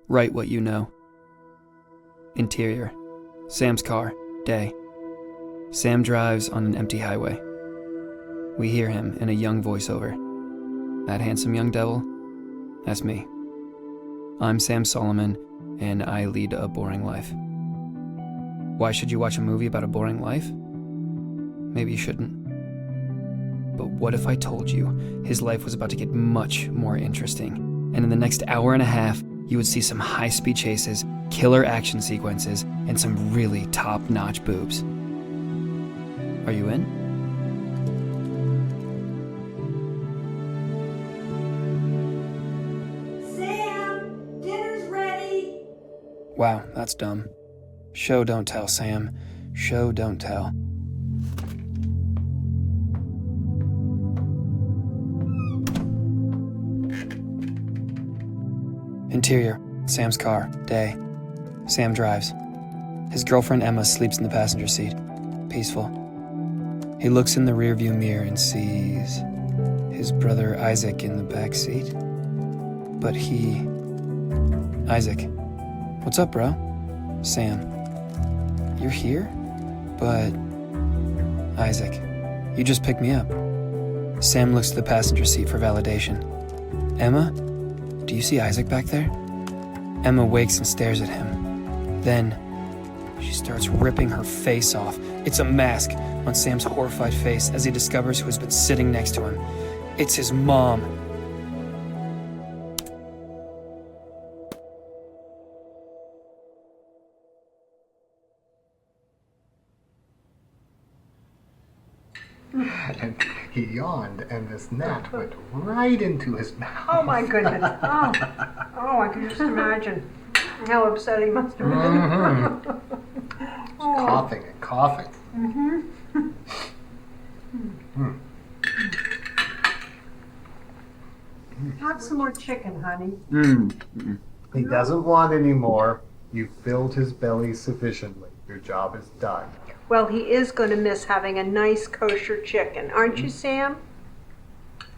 Write what you know. Interior. Sam's car. Day. Sam drives on an empty highway. We hear him in a young voiceover. That handsome young devil? That's me. I'm Sam Solomon, and I lead a boring life. Why should you watch a movie about a boring life? Maybe you shouldn't. But what if I told you his life was about to get much more interesting, and in the next hour and a half, you would see some high-speed chases, killer action sequences, and some really top-notch boobs. Are you in? Sam, dinner's ready. Wow, that's dumb. Show don't tell, Sam. Show don't tell. Interior. Sam's car. Day. Sam drives. His girlfriend Emma sleeps in the passenger seat. Peaceful. He looks in the rearview mirror and sees his brother Isaac in the back seat. But Isaac. What's up, bro? Sam. You're here? But... Isaac. You just picked me up. Sam looks to the passenger seat for validation. Emma? Do you see Isaac back there? Emma wakes and stares at him. Then, she starts ripping her face off. It's a mask on Sam's horrified face as he discovers who has been sitting next to him. It's his mom. And he yawned, and this gnat went right into his mouth. Oh my goodness. Oh, I can just imagine how upset he must have been. Mm-hmm. Coughing and coughing. Have some more chicken, honey. He doesn't want any more. You've filled his belly sufficiently. Your job is done. Well, he is going to miss having a nice kosher chicken, aren't you, Sam?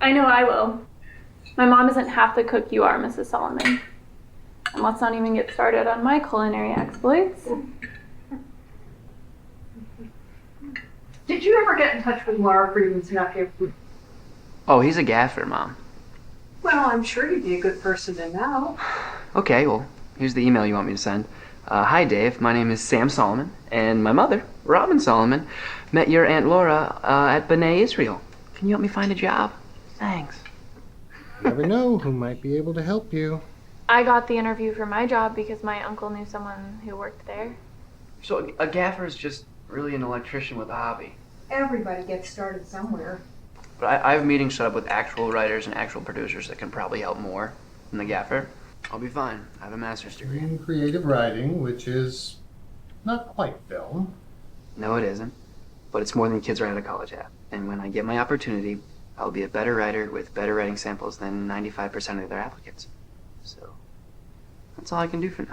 I know I will. My mom isn't half the cook you are, Mrs. Solomon. And let's not even get started on my culinary exploits. Did you ever get in touch with Laura Friedman's nephew? Oh, he's a gaffer, Mom. Well, I'm sure he'd be a good person to know. Okay, well, here's the email you want me to send. Hi, Dave. My name is Sam Solomon, and my mother, Robin Solomon, met your Aunt Laura at B'nai Israel. Can you help me find a job? Thanks. You never know who might be able to help you. I got the interview for my job because my uncle knew someone who worked there. So a gaffer is just really an electrician with a hobby. Everybody gets started somewhere. But I have meetings set up with actual writers and actual producers that can probably help more than the gaffer. I'll be fine. I have a master's degree. In creative writing, which is not quite film. No, it isn't. But it's more than kids right out of college have. And when I get my opportunity, I'll be a better writer with better writing samples than 95% of their applicants. So, that's all I can do for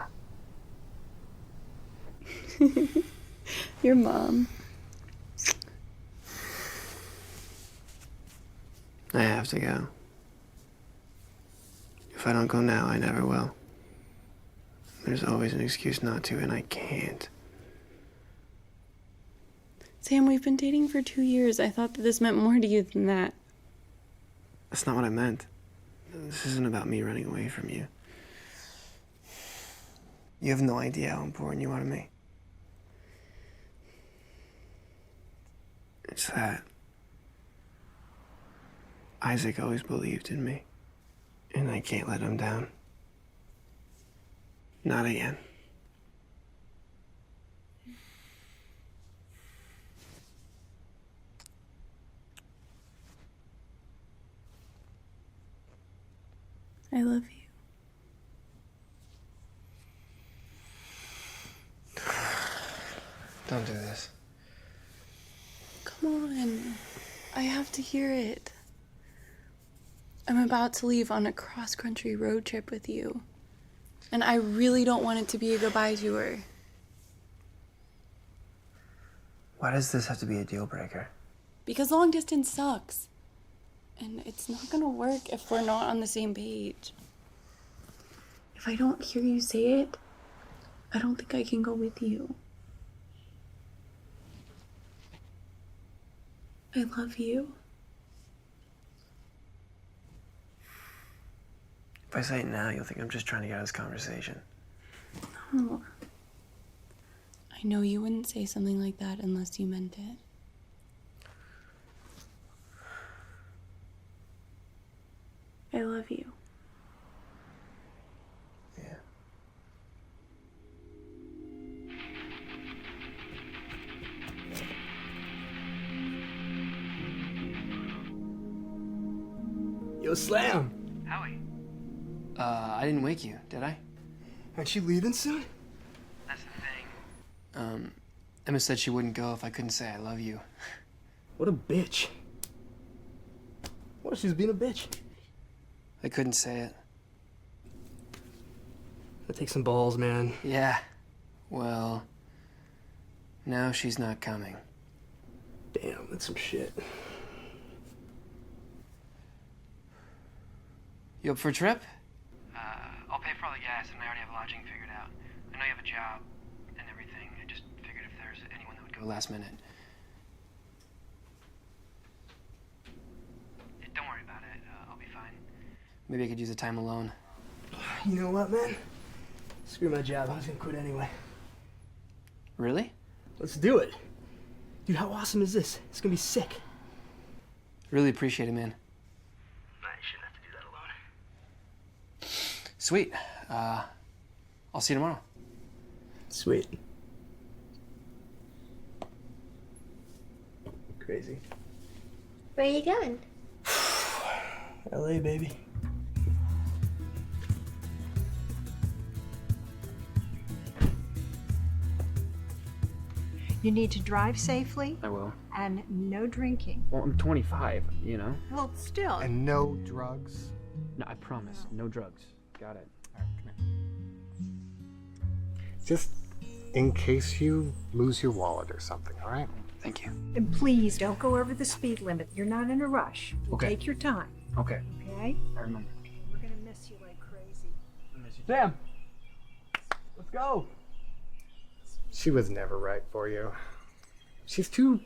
now. Your mom. I have to go. If I don't go now, I never will. There's always an excuse not to, and I can't. Sam, we've been dating for 2 years. I thought that this meant more to you than that. That's not what I meant. This isn't about me running away from you. You have no idea how important you are to me. It's that Isaac always believed in me, and I can't let him down. Not again. I love you. Don't do this. Come on. I have to hear it. I'm about to leave on a cross-country road trip with you. And I really don't want it to be a goodbye tour. Why does this have to be a deal breaker? Because long distance sucks. And it's not gonna work if we're not on the same page. If I don't hear you say it, I don't think I can go with you. I love you. If I say it now, you'll think I'm just trying to get out of this conversation. No. I know you wouldn't say something like that unless you meant it. I love you. Yeah. Yo, Slam! Howie. I didn't wake you, did I? Aren't you leaving soon? That's the thing. Emma said she wouldn't go if I couldn't say I love you. What a bitch. What if she's being a bitch? I couldn't say it. That takes some balls, man. Yeah. Well, now she's not coming. Damn, that's some shit. You up for a trip? I'll pay for all the gas, and I already have lodging figured out. I know you have a job and everything. I just figured if there's anyone that would Go last minute. Don't worry about it. I'll be fine. Maybe I could use the time alone. You know what, man? Screw my job. I was gonna quit anyway. Really? Let's do it. Dude, how awesome is this? It's gonna be sick. Really appreciate it, man. I shouldn't have to do that alone. Sweet. I'll see you tomorrow. Sweet. Crazy. Where are you going? LA, baby. You need to drive safely I will. and no drinking. Well, I'm 25, you know? Well, still. And no drugs. No, I promise. No drugs. Got it. All right, come here. Just in case you lose your wallet or something, all right? Thank you. And please don't go over the speed limit. You're not in a rush. Okay. Take your time, Okay. okay? I remember. We're gonna miss you like crazy. Sam! Let's go! She was never right for you. She's too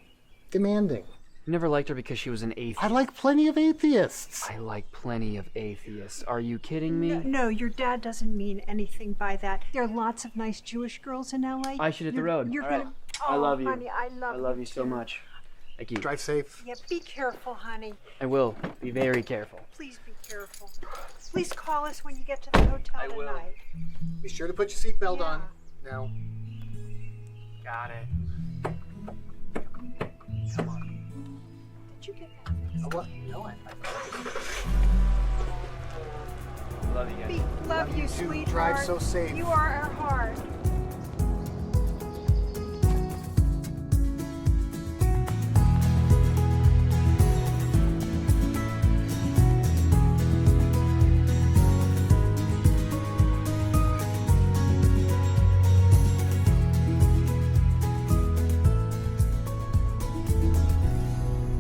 demanding. You never liked her because she was an atheist. I like plenty of atheists. I like plenty of atheists. Are you kidding me? No, your dad doesn't mean anything by that. There are lots of nice Jewish girls in LA. I should hit the road. You're All gonna. right. Oh, I love you. honey, I love you so too. much. Thank you. Drive safe. Yeah, be careful, honey. I will. Be very careful. Please be careful. Please call us when you get to the hotel I will. tonight. Be sure to put your seatbelt Yeah. on. Now. Got it. Come on. Did you get that fixed? What? No, I Love you guys. Love you, too. sweetheart. Drive so safe. You are our heart.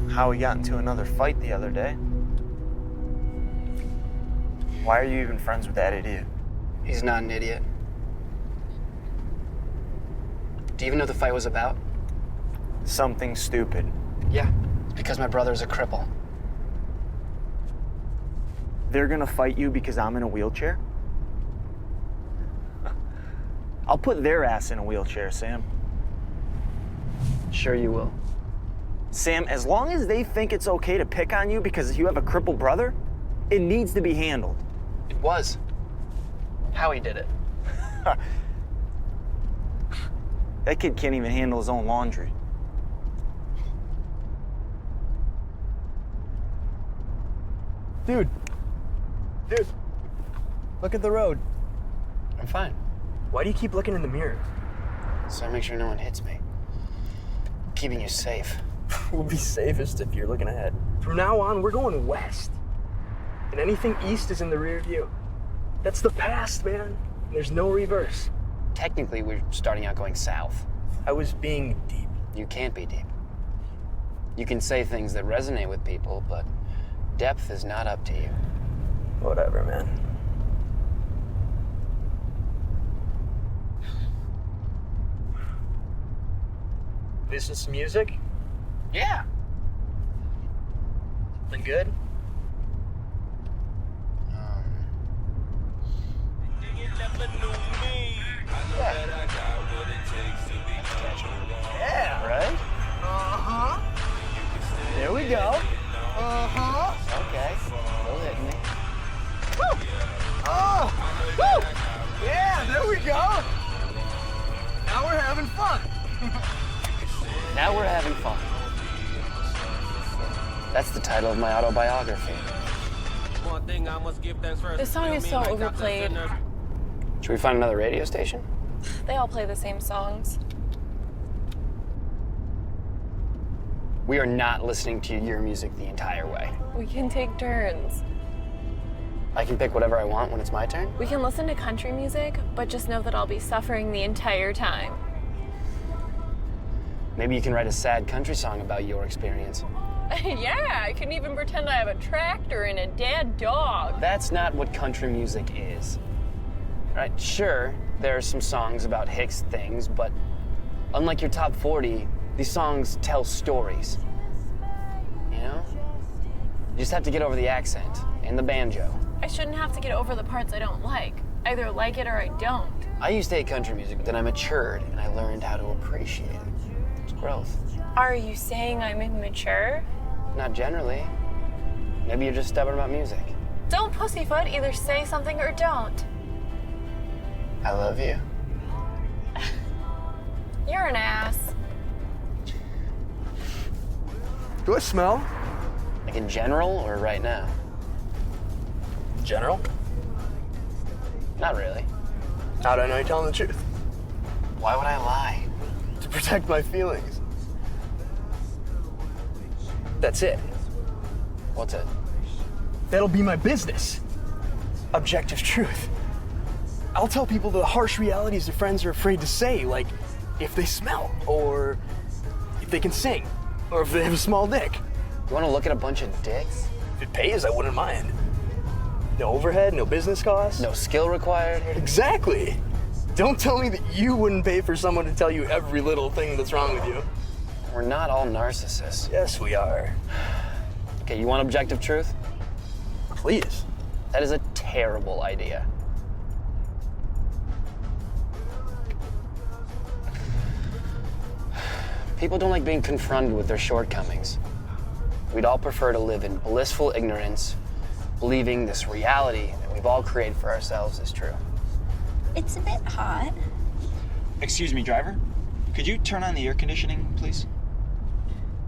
Howie got into another fight the other day. Why are you even friends with that idiot? He's not an idiot. Do you even know what the fight was about? Something stupid. Yeah. It's because my brother's a cripple. They're gonna fight you because I'm in a wheelchair? I'll put their ass in a wheelchair, Sam. Sure you will. Sam, as long as they think it's okay to pick on you because you have a crippled brother, it needs to be handled. It was. Howie did it. That kid can't even handle his own laundry. Dude, look at the road. I'm fine. Why do you keep looking in the mirror? So I make sure no one hits me. Keeping you safe. We'll be safest if you're looking ahead. From now on, we're going west. And anything east is in the rear view. That's the past, man. There's no reverse. Technically, we're starting out going south. I was being deep. You can't be deep. You can say things that resonate with people, but depth is not up to you. Whatever, man. listen to some music? Yeah. Something good? Yeah, right? Uh-huh. There we go. Uh-huh. Okay. Still hitting me. Woo! Oh! Woo! Yeah, there we go. Now we're having fun. Now we're having fun. That's the title of my autobiography. This song is so overplayed. Should we find another radio station? They all play the same songs. We are not listening to your music the entire way. We can take turns. I can pick whatever I want when it's my turn? We can listen to country music, but just know that I'll be suffering the entire time. Maybe you can write a sad country song about your experience. Yeah, I can even pretend I have a tractor and a dead dog. That's not what country music is. Right? Sure, there are some songs about Hicks things, but unlike your top 40, these songs tell stories. You know? You just have to get over the accent and the banjo. I shouldn't have to get over the parts I don't like. I either like it or I don't. I used to hate country music, but then I matured and I learned how to appreciate it. It's growth. Are you saying I'm immature? Not generally. Maybe you're just stubborn about music. Don't pussyfoot, either say something or don't. I love you. You're an ass. Do I smell? Like in general or right now? General? Not really. How do I know you're telling the truth? Why would I lie? To protect my feelings. That's it. What's it? That'll be my business. Objective truth. I'll tell people the harsh realities their friends are afraid to say, like if they smell, or if they can sing, or if they have a small dick. You want to look at a bunch of dicks? If it pays, I wouldn't mind. No overhead, no business costs. No skill required? Exactly. Don't tell me that you wouldn't pay for someone to tell you every little thing that's wrong with you. We're not all narcissists. Yes, we are. Okay, you want objective truth? Please. That is a terrible idea. People don't like being confronted with their shortcomings. We'd all prefer to live in blissful ignorance, believing this reality that we've all created for ourselves is true. It's a bit hot. Excuse me, driver. Could you turn on the air conditioning, please?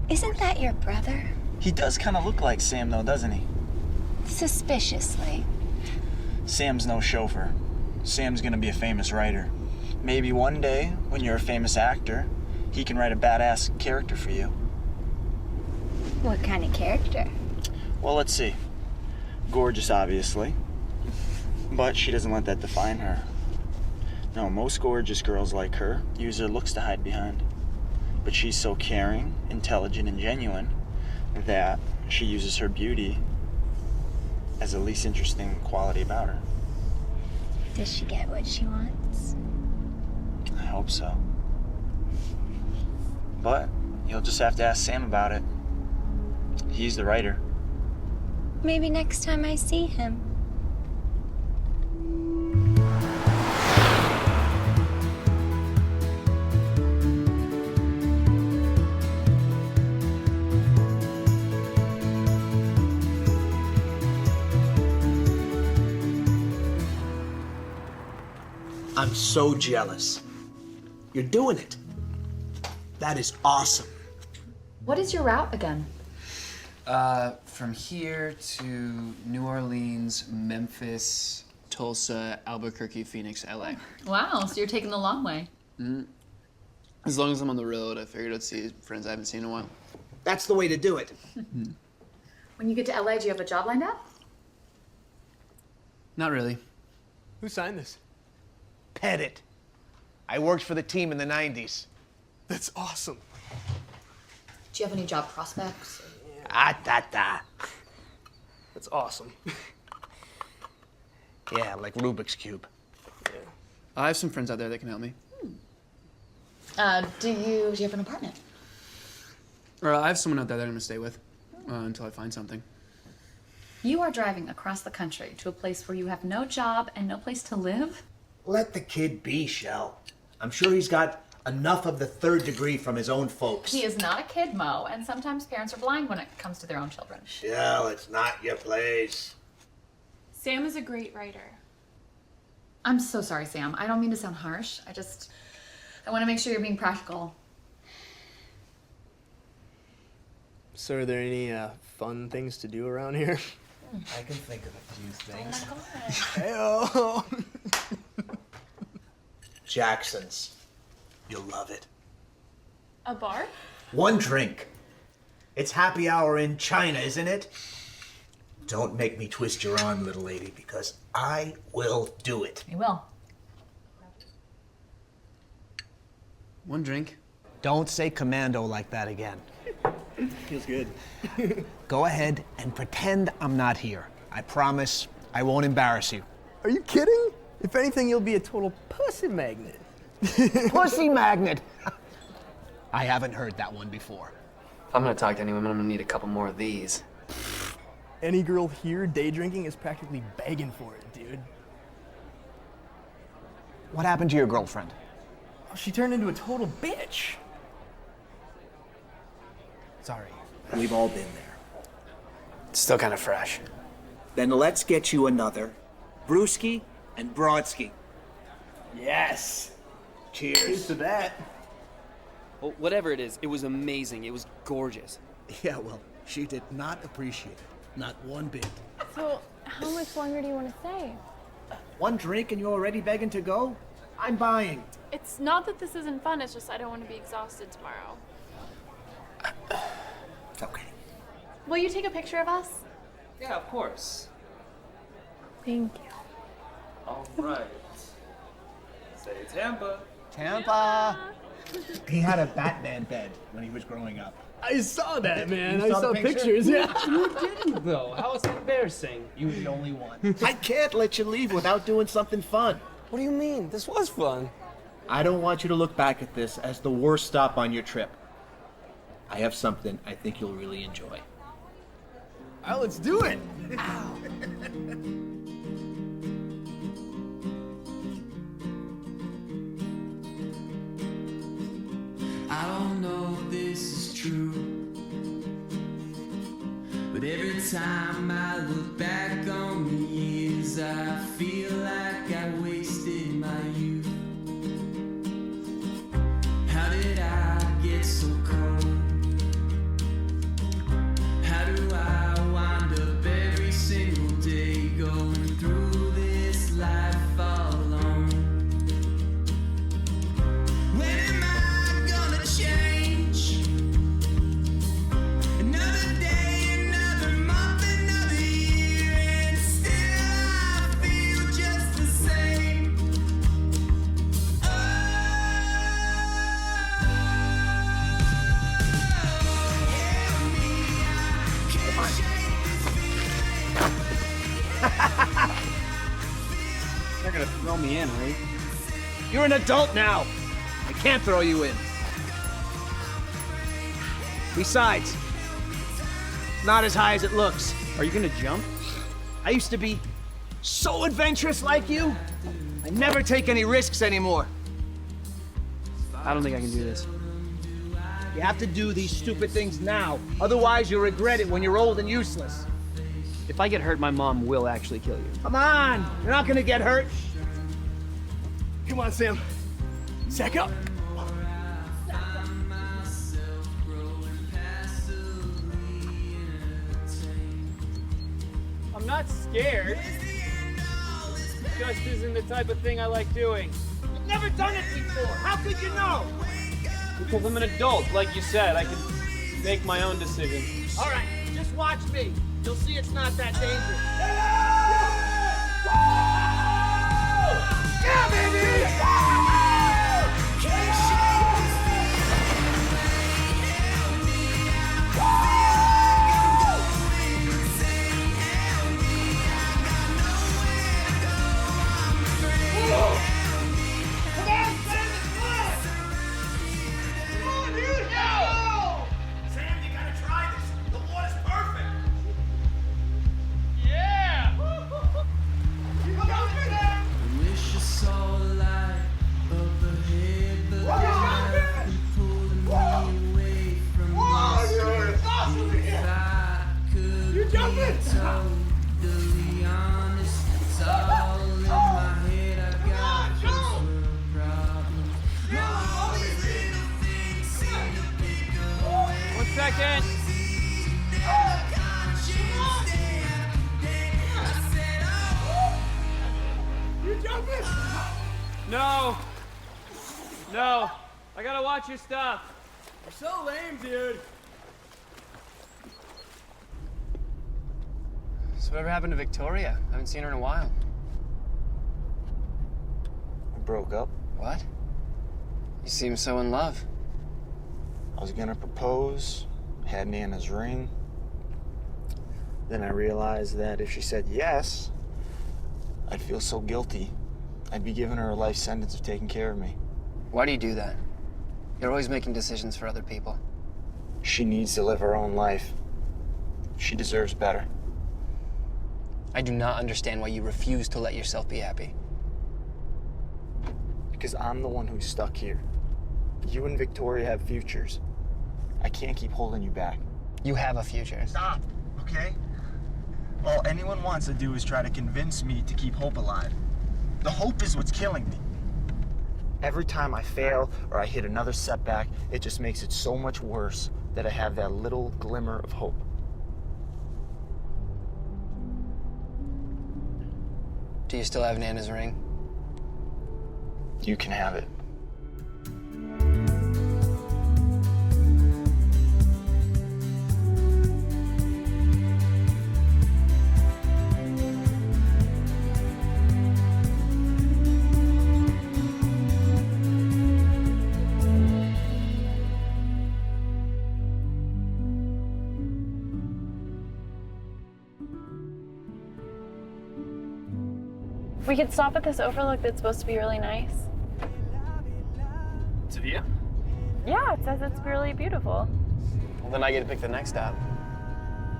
Isn't that your brother? He does kind of look like Sam, though, doesn't he? Suspiciously. Sam's no chauffeur. Sam's gonna be a famous writer. Maybe one day, when you're a famous actor, he can write a badass character for you. What kind of character? Well, let's see. Gorgeous, obviously. But she doesn't let that define her. No, most gorgeous girls like her use their looks to hide behind. But she's so caring, intelligent, and genuine that she uses her beauty as the least interesting quality about her. Does she get what she wants? I hope so. But you'll just have to ask Sam about it. He's the writer. Maybe next time I see him. I'm so jealous. You're doing it. That is awesome. What is your route again? From here to New Orleans, Memphis, Tulsa, Albuquerque, Phoenix, LA. Wow, so you're taking the long way. As long as I'm on the road, I figured I'd see friends I haven't seen in a while. That's the way to do it. When you get to LA, do you have a job lined up? Not really. Who signed this? Pettit. I worked for the team in the 90s. That's awesome. Do you have any job prospects? Ah-ta-ta. That's awesome. Yeah, like Rubik's Cube. I have some friends out there that can help me. Do you have an apartment? Or I have someone out there that I'm gonna stay with until I find something. You are driving across the country to a place where you have no job and no place to live? Let the kid be, Shell. I'm sure he's got enough of the 3rd degree from his own folks. He is not a kid, Mo, and sometimes parents are blind when it comes to their own children. Shell, it's not your place. Sam is a great writer. I'm so sorry, Sam. I don't mean to sound harsh. I want to make sure you're being practical. So are there any fun things to do around here? I can think of a few things. Oh my God. Jackson's. You'll love it. A bar? 1 drink. It's happy hour in China, isn't it? Don't make me twist your arm, little lady, because I will do it. You will. 1 drink. Don't say commando like that again. Feels good. Go ahead and pretend I'm not here. I promise I won't embarrass you. Are you kidding? If anything, you'll be a total pussy magnet. Pussy magnet! I haven't heard that one before. If I'm gonna talk to anyone, I'm gonna need a couple more of these. Any girl here day drinking is practically begging for it, dude. What happened to your girlfriend? Oh, she turned into a total bitch. Sorry. We've all been there. It's still kind of fresh. Then let's get you another. Brewski and Brodsky. Yes. Cheers. Cheers to that. Well, whatever it is, it was amazing. It was gorgeous. Yeah, well, she did not appreciate it. Not one bit. So, how much longer do you want to stay? 1 drink and you're already begging to go? I'm buying. It's not that this isn't fun, it's just I don't want to be exhausted tomorrow. It's okay. Will you take a picture of us? Yeah, of course. Thank you. All right. Say Tampa. Tampa! He had a Batman bed when he was growing up. I saw that, man. You I saw saw the picture? pictures, yeah. You didn't, though. How is that embarrassing? You were the only one. I can't let you leave without doing something fun. What do you mean? This was fun. I don't want you to look back at this as the worst stop on your trip. I have something I think you'll really enjoy. Oh, let's do it. I don't know if this is true, but every time I look back on the years, I feel like I wasted my youth. How did I get so cold? How do I wind up every single day going through this life all alone? When am I gonna change? Another day, another month, another year, and still I feel just the same. They're gonna throw me in, right? You're an adult now. I can't throw you in. Besides, not as high as it looks. Are you gonna jump? I used to be so adventurous like you. I never take any risks anymore. I don't think I can do this. You have to do these stupid things now. Otherwise, you'll regret it when you're old and useless. If I get hurt, my mom will actually kill you. Come on. You're not gonna get hurt. Come on, Sam. Sack up. I'm not scared. It just isn't the type of thing I like doing. You've never done it before. How could you know? Because I'm an adult, like you said. I can make my own decisions. All right, just watch me. You'll see it's not that dangerous. Yeah, baby! Sam, second. You jumping? No. No. I gotta watch your stuff. You're so lame, dude. So whatever happened to Victoria? I haven't seen her in a while. We broke up. What? You seem so in love. I was gonna propose, had Nana's ring. Then I realized that if she said yes, I'd feel so guilty. I'd be giving her a life sentence of taking care of me. Why do you do that? You're always making decisions for other people. She needs to live her own life. She deserves better. I do not understand why you refuse to let yourself be happy. Because I'm the one who's stuck here. You and Victoria have futures. I can't keep holding you back. You have a future. Stop, okay? All anyone wants to do is try to convince me to keep hope alive. The hope is what's killing me. Every time I fail or I hit another setback, it just makes it so much worse that I have that little glimmer of hope. Do you still have Nana's ring? You can have it. We could stop at this overlook that's supposed to be really nice. It's a view? Yeah, it says it's really beautiful. Well, then I get to pick the next stop.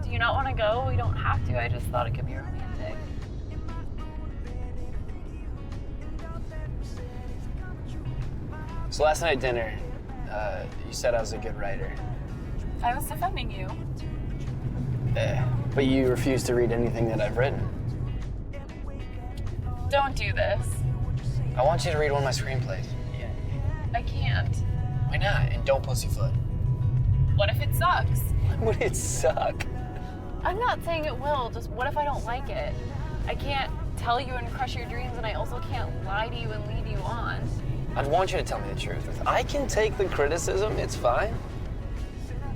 Do you not want to go? We don't have to. I just thought it could be romantic. So last night at dinner, you said I was a good writer. I was defending you. But you refuse to read anything that I've written. Don't do this. I want you to read one of my screenplays. I can't. Why not? And don't pussyfoot. What if it sucks? Why would it suck? I'm not saying it will, just what if I don't like it? I can't tell you and crush your dreams, and I also can't lie to you and lead you on. I'd want you to tell me the truth. If I can take the criticism, it's fine.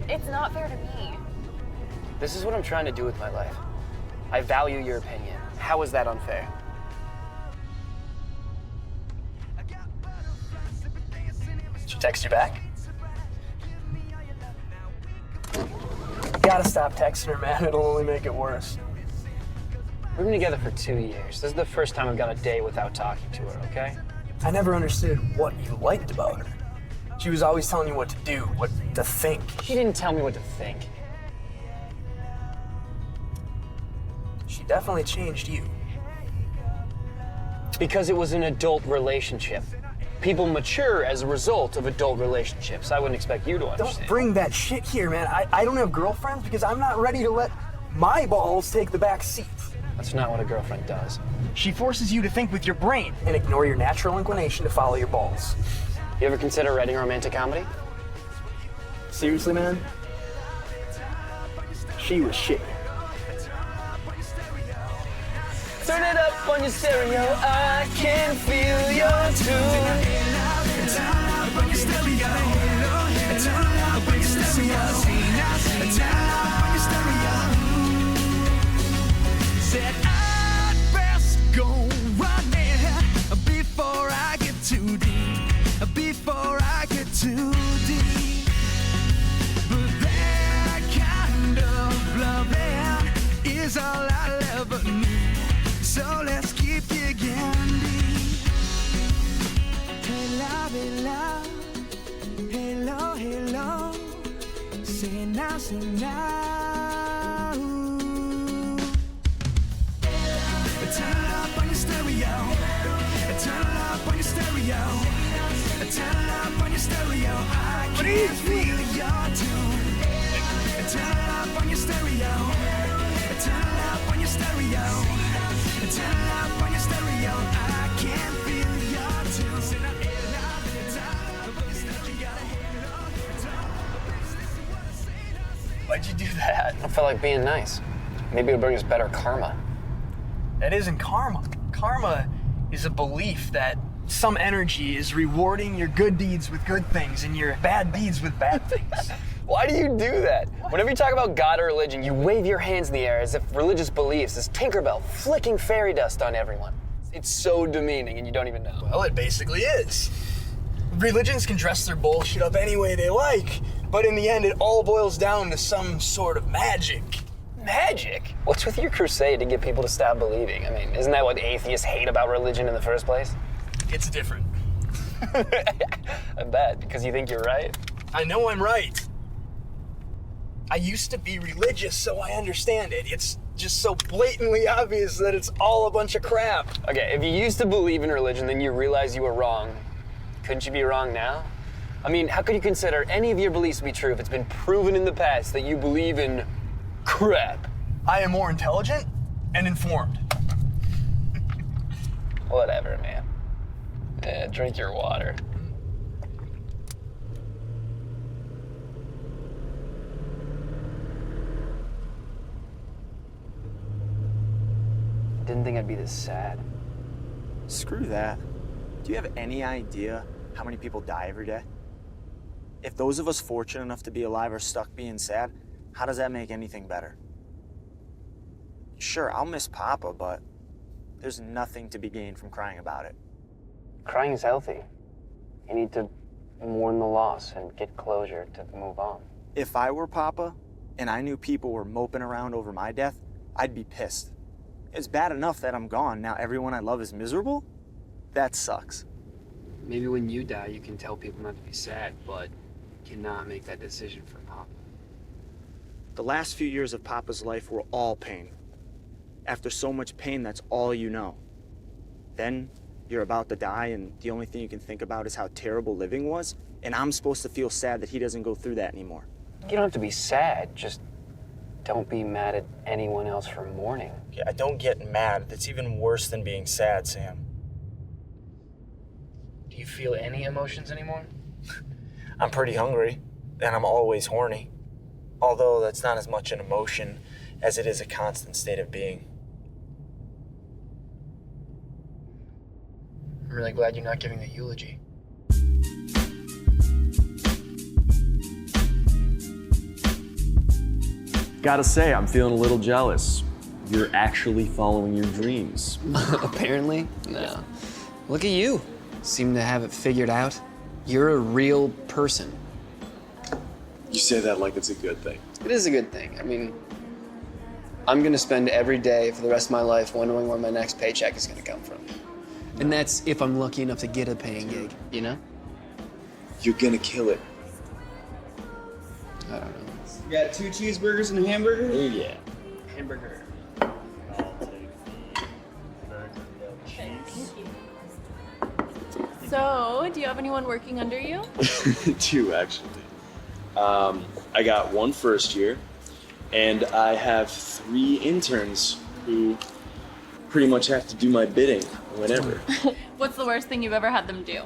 It's not fair to me. This is what I'm trying to do with my life. I value your opinion. How is that unfair? Should I text you back? Gotta stop texting her, man. It'll only make it worse. We've been together for 2 years. This is the first time I've gone a day without talking to her, okay? I never understood what you liked about her. She was always telling you what to do, what to think. She didn't tell me what to think. She definitely changed you. Because it was an adult relationship. People mature as a result of adult relationships. I wouldn't expect you to understand. Don't bring that shit here, man. I don't have girlfriends because I'm not ready to let my balls take the back seat. That's not what a girlfriend does. She forces you to think with your brain and ignore your natural inclination to follow your balls. You ever consider writing a romantic comedy? Seriously, man? She was shit. Turn it up on your stereo, I can feel your tune. Turn it up on your stereo. Turn it up on your stereo. Turn it up on your stereo. Said I'd best go running before I get too deep. Before I get too deep. But that kind of loving is all I'll ever need. So let's keep digging deep. Hello, hello, hello, hello. Say now, say now. Turn it up on your stereo. Turn it up on your stereo. Turn it up on your stereo. I can feel your tune. Turn it up on your stereo. Turn it up on your stereo. Turn it up on your stereo. I can feel your tune. Turn it up on your stereo. Why'd you do that? I felt like being nice. Maybe it'll bring us better karma. That isn't karma. Karma is a belief that some energy is rewarding your good deeds with good things and your bad deeds with bad things. Why do you do that? Whenever you talk about God or religion, you wave your hands in the air as if religious beliefs is Tinkerbell flicking fairy dust on everyone. It's so demeaning and you don't even know. Well, it basically is. Religions can dress their bullshit up any way they like, but in the end, it all boils down to some sort of magic. Magic? What's with your crusade to get people to stop believing? I mean, isn't that what atheists hate about religion in the first place? It's different. I bet, because you think you're right? I know I'm right. I used to be religious, so I understand it. It's just so blatantly obvious that it's all a bunch of crap. Okay, if you used to believe in religion, then you realize you were wrong. Couldn't you be wrong now? I mean, how could you consider any of your beliefs to be true if it's been proven in the past that you believe in crap? I am more intelligent and informed. Whatever, man. Drink your water. Didn't think I'd be this sad. Screw that. Do you have any idea how many people die every day? If those of us fortunate enough to be alive are stuck being sad, how does that make anything better? Sure, I'll miss Papa, but there's nothing to be gained from crying about it. Crying is healthy. You need to mourn the loss and get closure to move on. If I were Papa and I knew people were moping around over my death, I'd be pissed. It's bad enough that I'm gone. Now everyone I love is miserable? That sucks. Maybe when you die, you can tell people not to be sad, but you cannot make that decision for Papa. The last few years of Papa's life were all pain. After so much pain, that's all you know. Then you're about to die, and the only thing you can think about is how terrible living was, and I'm supposed to feel sad that he doesn't go through that anymore. You don't have to be sad, just don't be mad at anyone else for mourning. Yeah, I don't get mad. That's even worse than being sad, Sam. Do you feel any emotions anymore? I'm pretty hungry, and I'm always horny. Although that's not as much an emotion as it is a constant state of being. I'm really glad you're not giving a eulogy. Gotta say, I'm feeling a little jealous. You're actually following your dreams. Apparently? No. Look at you. Seem to have it figured out. You're a real person. You say that like it's a good thing. It is a good thing. I mean, I'm gonna spend every day for the rest of my life wondering where my next paycheck is gonna come from. And that's if I'm lucky enough to get a paying gig, you know? You're gonna kill it. I don't know. You got 2 cheeseburgers and a hamburger? Oh yeah. Hamburger. So, do you have anyone working under you? 2 actually. I got 1 first year, and I have 3 interns who pretty much have to do my bidding whenever. What's the worst thing you've ever had them do?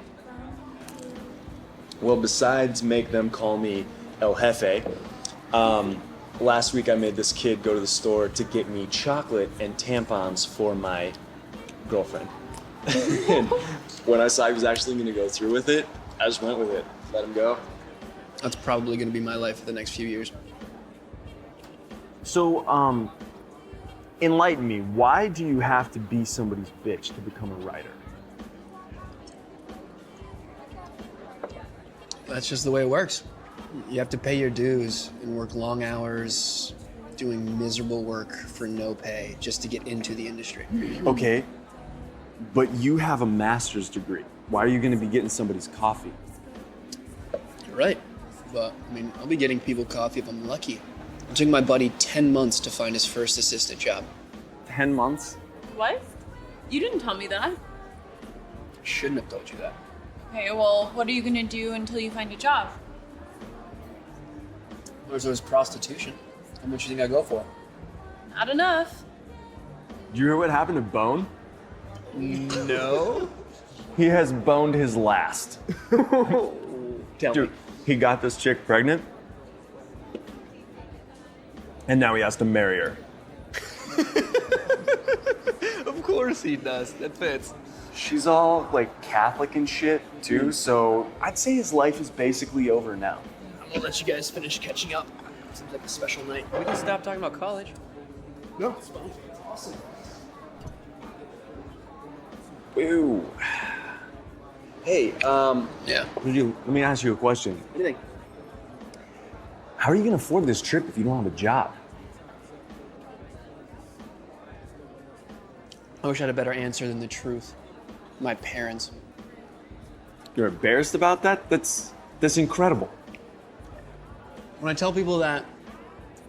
Well, besides make them call me El Jefe, last week I made this kid go to the store to get me chocolate and tampons for my girlfriend. And when I saw he was actually going to go through with it, I just went with it. Let him go. That's probably gonna be my life for the next few years. So, enlighten me. Why do you have to be somebody's bitch to become a writer? That's just the way it works. You have to pay your dues and work long hours, doing miserable work for no pay just to get into the industry. Okay, but you have a master's degree. Why are you going to be getting somebody's coffee? You're right, but I mean, I'll be getting people coffee if I'm lucky. It took my buddy 10 months to find his first assistant job. 10 months? What? You didn't tell me that. Shouldn't have told you that. Okay, well, what are you gonna do until you find a job? There's prostitution. How much do you think I go for? Not enough. Did you hear what happened to Bone? No. He has boned his last. Tell Dude, me. he got this chick pregnant. And now he has to marry her. Of course he does. That fits. She's all like Catholic and shit too, so I'd say his life is basically over now. I'm gonna let you guys finish catching up. Seems like a special night. We can stop talking about college. No, it's fine. Awesome. Ew. Hey, yeah. Let me ask you a question. What do you think? How are you gonna afford this trip if you don't have a job? I wish I had a better answer than the truth. My parents. You're embarrassed about that? That's incredible. When I tell people that,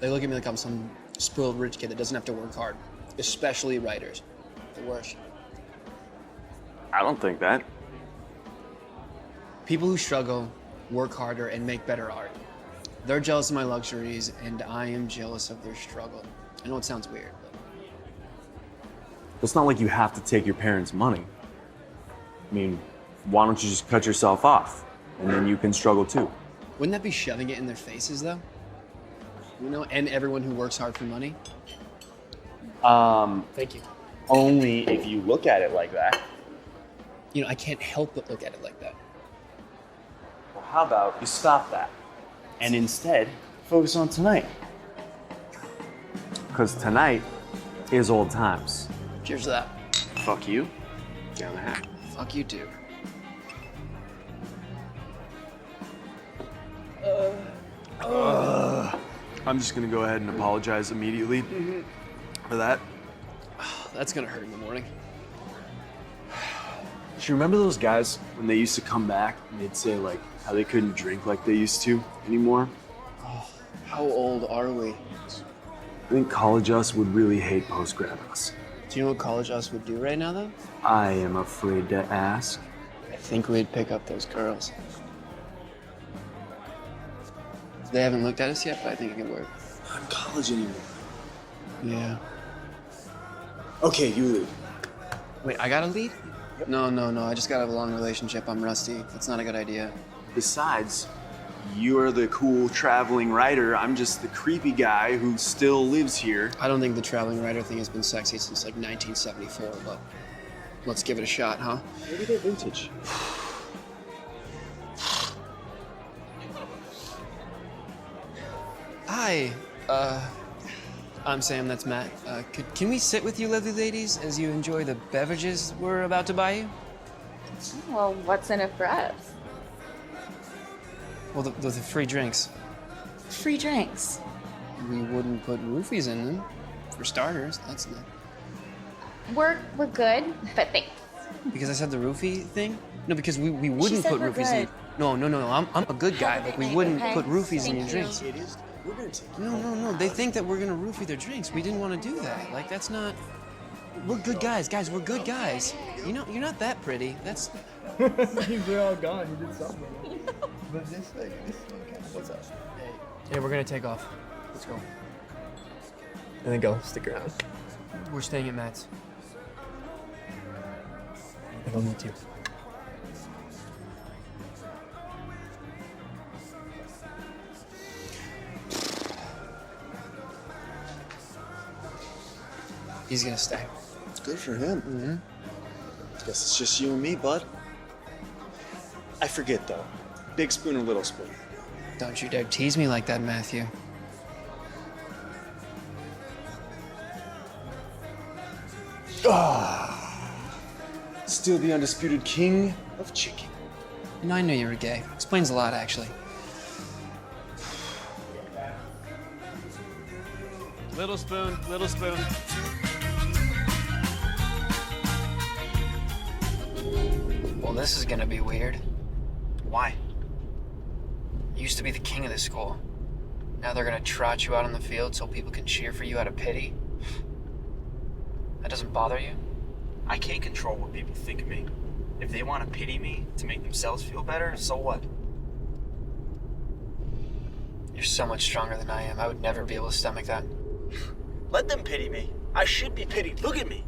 they look at me like I'm some spoiled rich kid that doesn't have to work hard. Especially writers. The worst. I don't think that. People who struggle, work harder, and make better art. They're jealous of my luxuries, and I am jealous of their struggle. I know it sounds weird, but... It's not like you have to take your parents' money. I mean, why don't you just cut yourself off? And then you can struggle too. Wouldn't that be shoving it in their faces, though? You know, and everyone who works hard for money? Thank you. Only if you look at it like that. You know, I can't help but look at it like that. Well, how about you stop that and instead focus on tonight? Because tonight is old times. Cheers to that. Fuck you. Down the hat. Fuck you too. I'm just gonna go ahead and apologize immediately for that. That's gonna hurt in the morning. Do you remember those guys when they used to come back and they'd say like how they couldn't drink like they used to anymore? Oh, how old are we? I think college us would really hate post-grad us. Do you know what college us would do right now, though? I am afraid to ask. I think we'd pick up those girls. They haven't looked at us yet, but I think it could work. Not in college anymore. Yeah. Okay, you lead. Wait, I gotta lead? Yep. No. I just got out of a long relationship. I'm rusty. That's not a good idea. Besides, you're the cool traveling writer. I'm just the creepy guy who still lives here. I don't think the traveling writer thing has been sexy since like 1974, but let's give it a shot, huh? Maybe they're vintage. Hi, I'm Sam, that's Matt. Can we sit with you lovely ladies as you enjoy the beverages we're about to buy you? Well, what's in it for us? Well, the free drinks. Free drinks. We wouldn't put roofies in them, for starters. That's not. We're good, but thanks. Because I said the roofie thing? No, because we wouldn't She said put we're roofies in. good. No. I'm a good guy. Like we wouldn't Okay. put roofies in your Thank drinks. you. It is. We're gonna take No. They think that we're gonna roofie their drinks. We didn't want to do that. Like that's not. We're good guys, we're good guys. You know, you're not that pretty. That's. They're all gone. You did something. But this thing, what's up? Hey, we're gonna take off. Let's go. And then go. Stick around. We're staying at Matt's. I don't need to. He's gonna stay. Good for him. Mm-hmm. Guess it's just you and me, bud. I forget though. Big spoon or little spoon? Don't you dare tease me like that, Matthew. Still the undisputed king of chicken. No, I knew you were gay. Explains a lot, actually. Little spoon, little spoon. Well, this is gonna be weird. Why? You used to be the king of this school. Now they're gonna trot you out on the field so people can cheer for you out of pity? That doesn't bother you? I can't control what people think of me. If they want to pity me to make themselves feel better, so what? You're so much stronger than I am. I would never be able to stomach that. Let them pity me. I should be pitied. Look at me.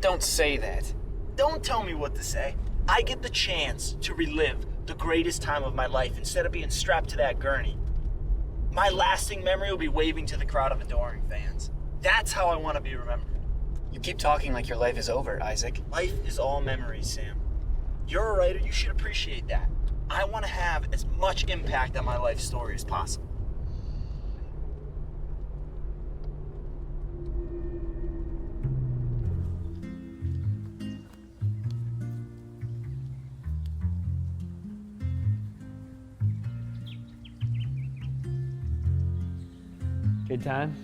Don't say that. Don't tell me what to say. I get the chance to relive the greatest time of my life instead of being strapped to that gurney. My lasting memory will be waving to the crowd of adoring fans. That's how I want to be remembered. You keep talking like your life is over, Isaac. Life is all memories, Sam. You're a writer, you should appreciate that. I want to have as much impact on my life story as possible. Good time?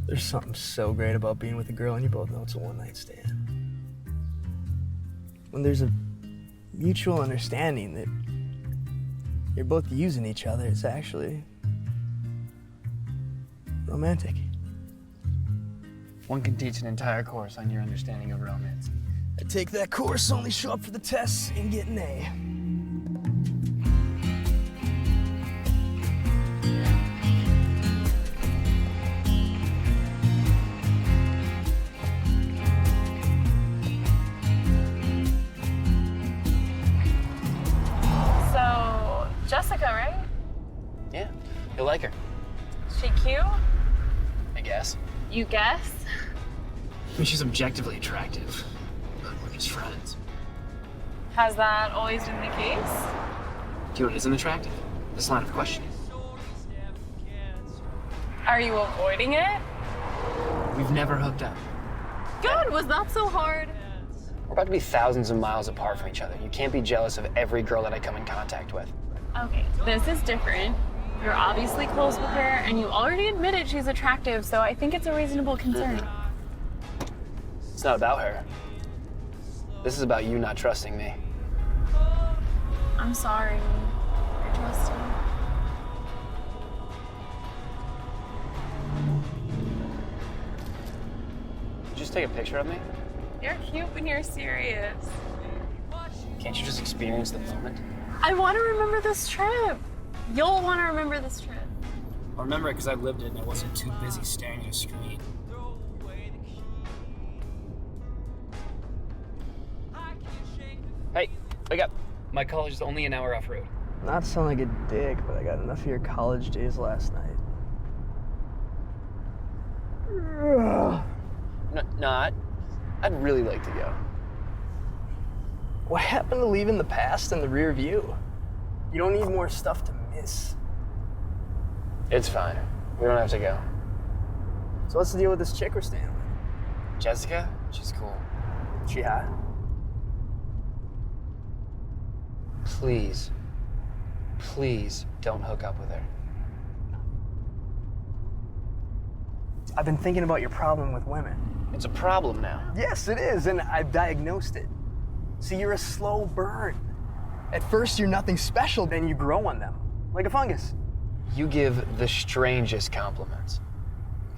There's something so great about being with a girl and you both know it's a one-night stand. When there's a mutual understanding that you're both using each other, it's actually romantic. One can teach an entire course on your understanding of romance. I take that course, only show up for the tests and get an A. So, Jessica, right? Yeah, you'll like her, She cute? I guess. You guess? I mean, she's objectively attractive, but we're just friends. Has that always been the case? Do you know what isn't attractive? This line of questioning. Are you avoiding it? We've never hooked up. Good, was that so hard? We're about to be thousands of miles apart from each other. You can't be jealous of every girl that I come in contact with. Okay, this is different. You're obviously close with her, and you already admitted she's attractive, so I think it's a reasonable concern. It's not about her. This is about you not trusting me. I'm sorry. I trust you. Just take a picture of me? You're cute when you're serious. Can't you just experience the moment? I want to remember this trip. You'll want to remember this trip. I'll remember it because I lived it and I wasn't too busy staring at a screen. Hey, wake up. My college is only an hour off road. Not sound like a dick, but I got enough of your college days last night. Not. I'd really like to go. What happened to leaving the past in the rear view? You don't need more stuff to miss. It's fine. We don't have to go. So what's the deal with this chick we're staying with? Jessica? She's cool. She hot? Please don't hook up with her. I've been thinking about your problem with women. It's a problem now. Yes, it is, and I've diagnosed it. See, you're a slow burn. At first, you're nothing special, then you grow on them, like a fungus. You give the strangest compliments.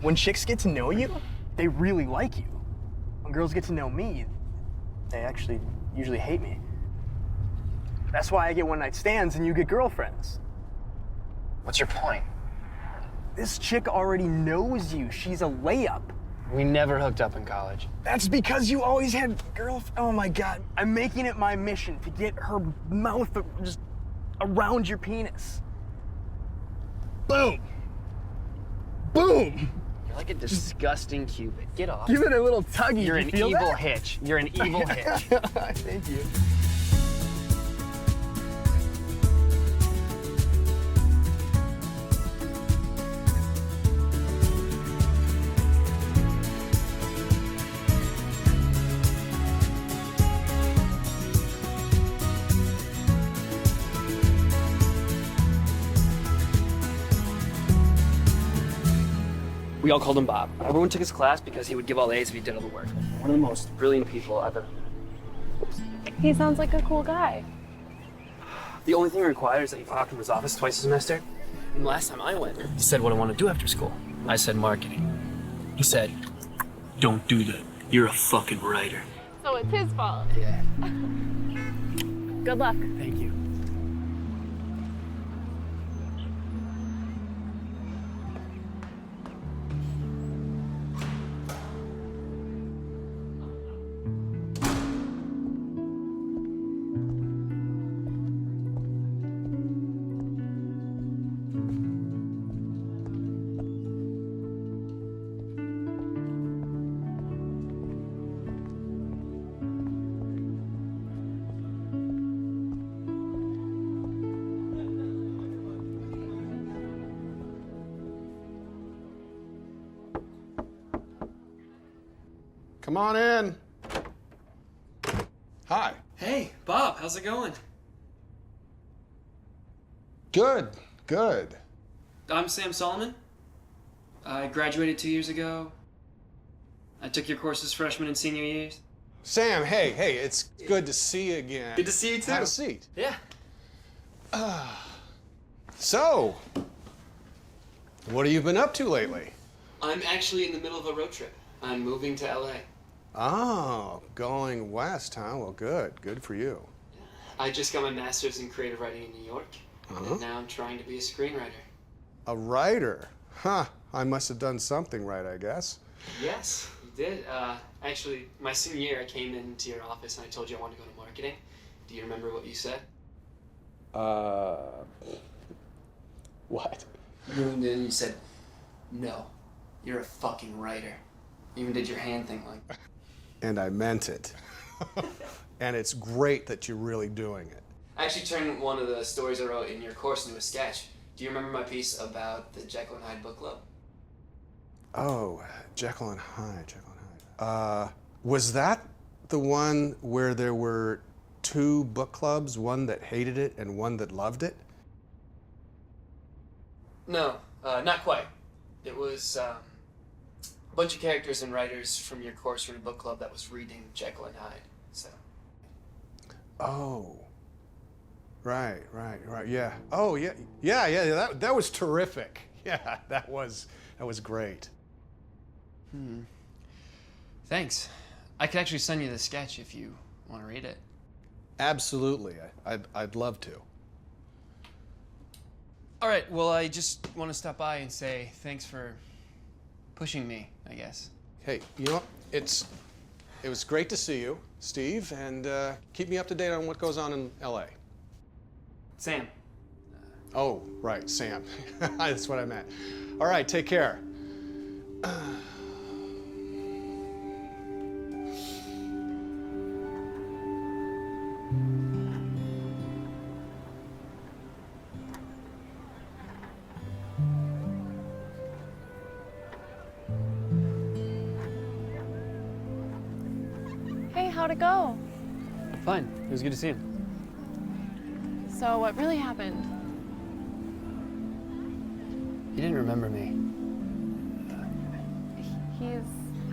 When chicks get to know you, they really like you. When girls get to know me, they actually usually hate me. That's why I get one-night stands and you get girlfriends. What's your point? This chick already knows you. She's a layup. We never hooked up in college. That's because you always had oh my God. I'm making it my mission to get her mouth just around your penis. Boom. Boom. You're like a disgusting Cupid. Get off. Give it a little tuggy. You're You an feel evil that? hitch. You're an evil hitch. Thank you. We all called him Bob. Everyone took his class because he would give all A's if he did all the work. One of the most brilliant people I've ever met. He sounds like a cool guy. The only thing required is that you pop in his office twice a semester. And the last time I went, he said what I want to do after school. I said marketing. He said, don't do that. You're a fucking writer. So it's his fault. Yeah. Good luck. Thank you. Come on in. Hi. Hey, Bob, how's it going? Good, good. I'm Sam Solomon. I graduated 2 years ago. I took your courses freshman and senior years. Sam, hey, it's good to see you again. Good to see you too. Have a seat. Yeah. So, what have you been up to lately? I'm actually in the middle of a road trip. I'm moving to LA. Oh, going west, huh? Well, good. Good for you. I just got my master's in creative writing in New York. Uh-huh. And now I'm trying to be a screenwriter. A writer? Huh. I must have done something right, I guess. Yes, you did. Actually, my senior year, I came into your office and I told you I wanted to go to marketing. Do you remember what you said? What? And then you said, no, you're a fucking writer. You even did your hand thing like. And I meant it. And it's great that you're really doing it. I actually turned one of the stories I wrote in your course into a sketch. Do you remember my piece about the Jekyll and Hyde book club? Oh, Jekyll and Hyde, was that the one where there were two book clubs, one that hated it and one that loved it? No, not quite. It was a bunch of characters and writers from your course from a book club that was reading Jekyll and Hyde. So. Oh. Right, yeah. Oh, yeah, that was terrific. Yeah, that was great. Thanks. I could actually send you the sketch if you want to read it. Absolutely, I'd love to. All right, well, I just want to stop by and say thanks for pushing me, I guess. Hey, you know what? It was great to see you, Steve, and keep me up to date on what goes on in LA. Sam. Oh, right, Sam. That's what I meant. All right, take care. Hey, how'd it go? Fine. It was good to see you. So what really happened? He didn't remember me. He's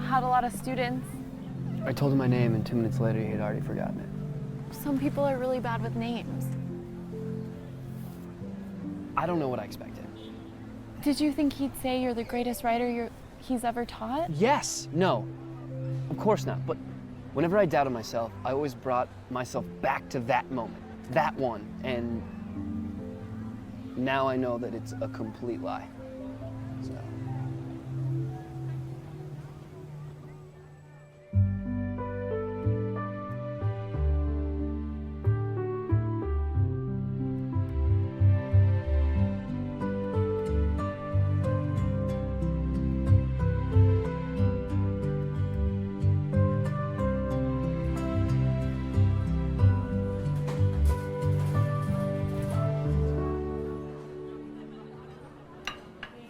had a lot of students. I told him my name, and 2 minutes later, he had already forgotten it. Some people are really bad with names. I don't know what I expected. Did you think he'd say you're the greatest writer he's ever taught? Yes! No. Of course not. But whenever I doubted myself, I always brought myself back to that moment. That one. And now I know that it's a complete lie. So.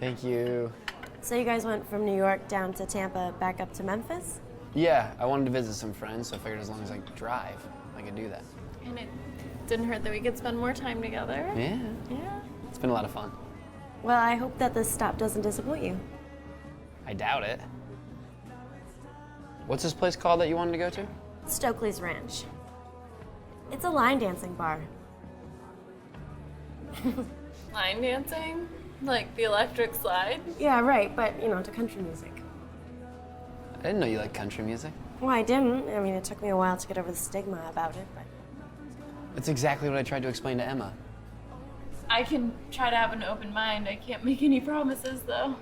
Thank you. So you guys went from New York down to Tampa, back up to Memphis? Yeah, I wanted to visit some friends, so I figured as long as I drive, I could do that. And it didn't hurt that we could spend more time together. Yeah. Yeah. It's been a lot of fun. Well, I hope that this stop doesn't disappoint you. I doubt it. What's this place called that you wanted to go to? Stokely's Ranch. It's a line dancing bar. Line dancing? Like the electric slide? Yeah, right, but, to country music. I didn't know you liked country music. Well, I didn't. I mean, it took me a while to get over the stigma about it, but... That's exactly what I tried to explain to Emma. I can try to have an open mind. I can't make any promises, though.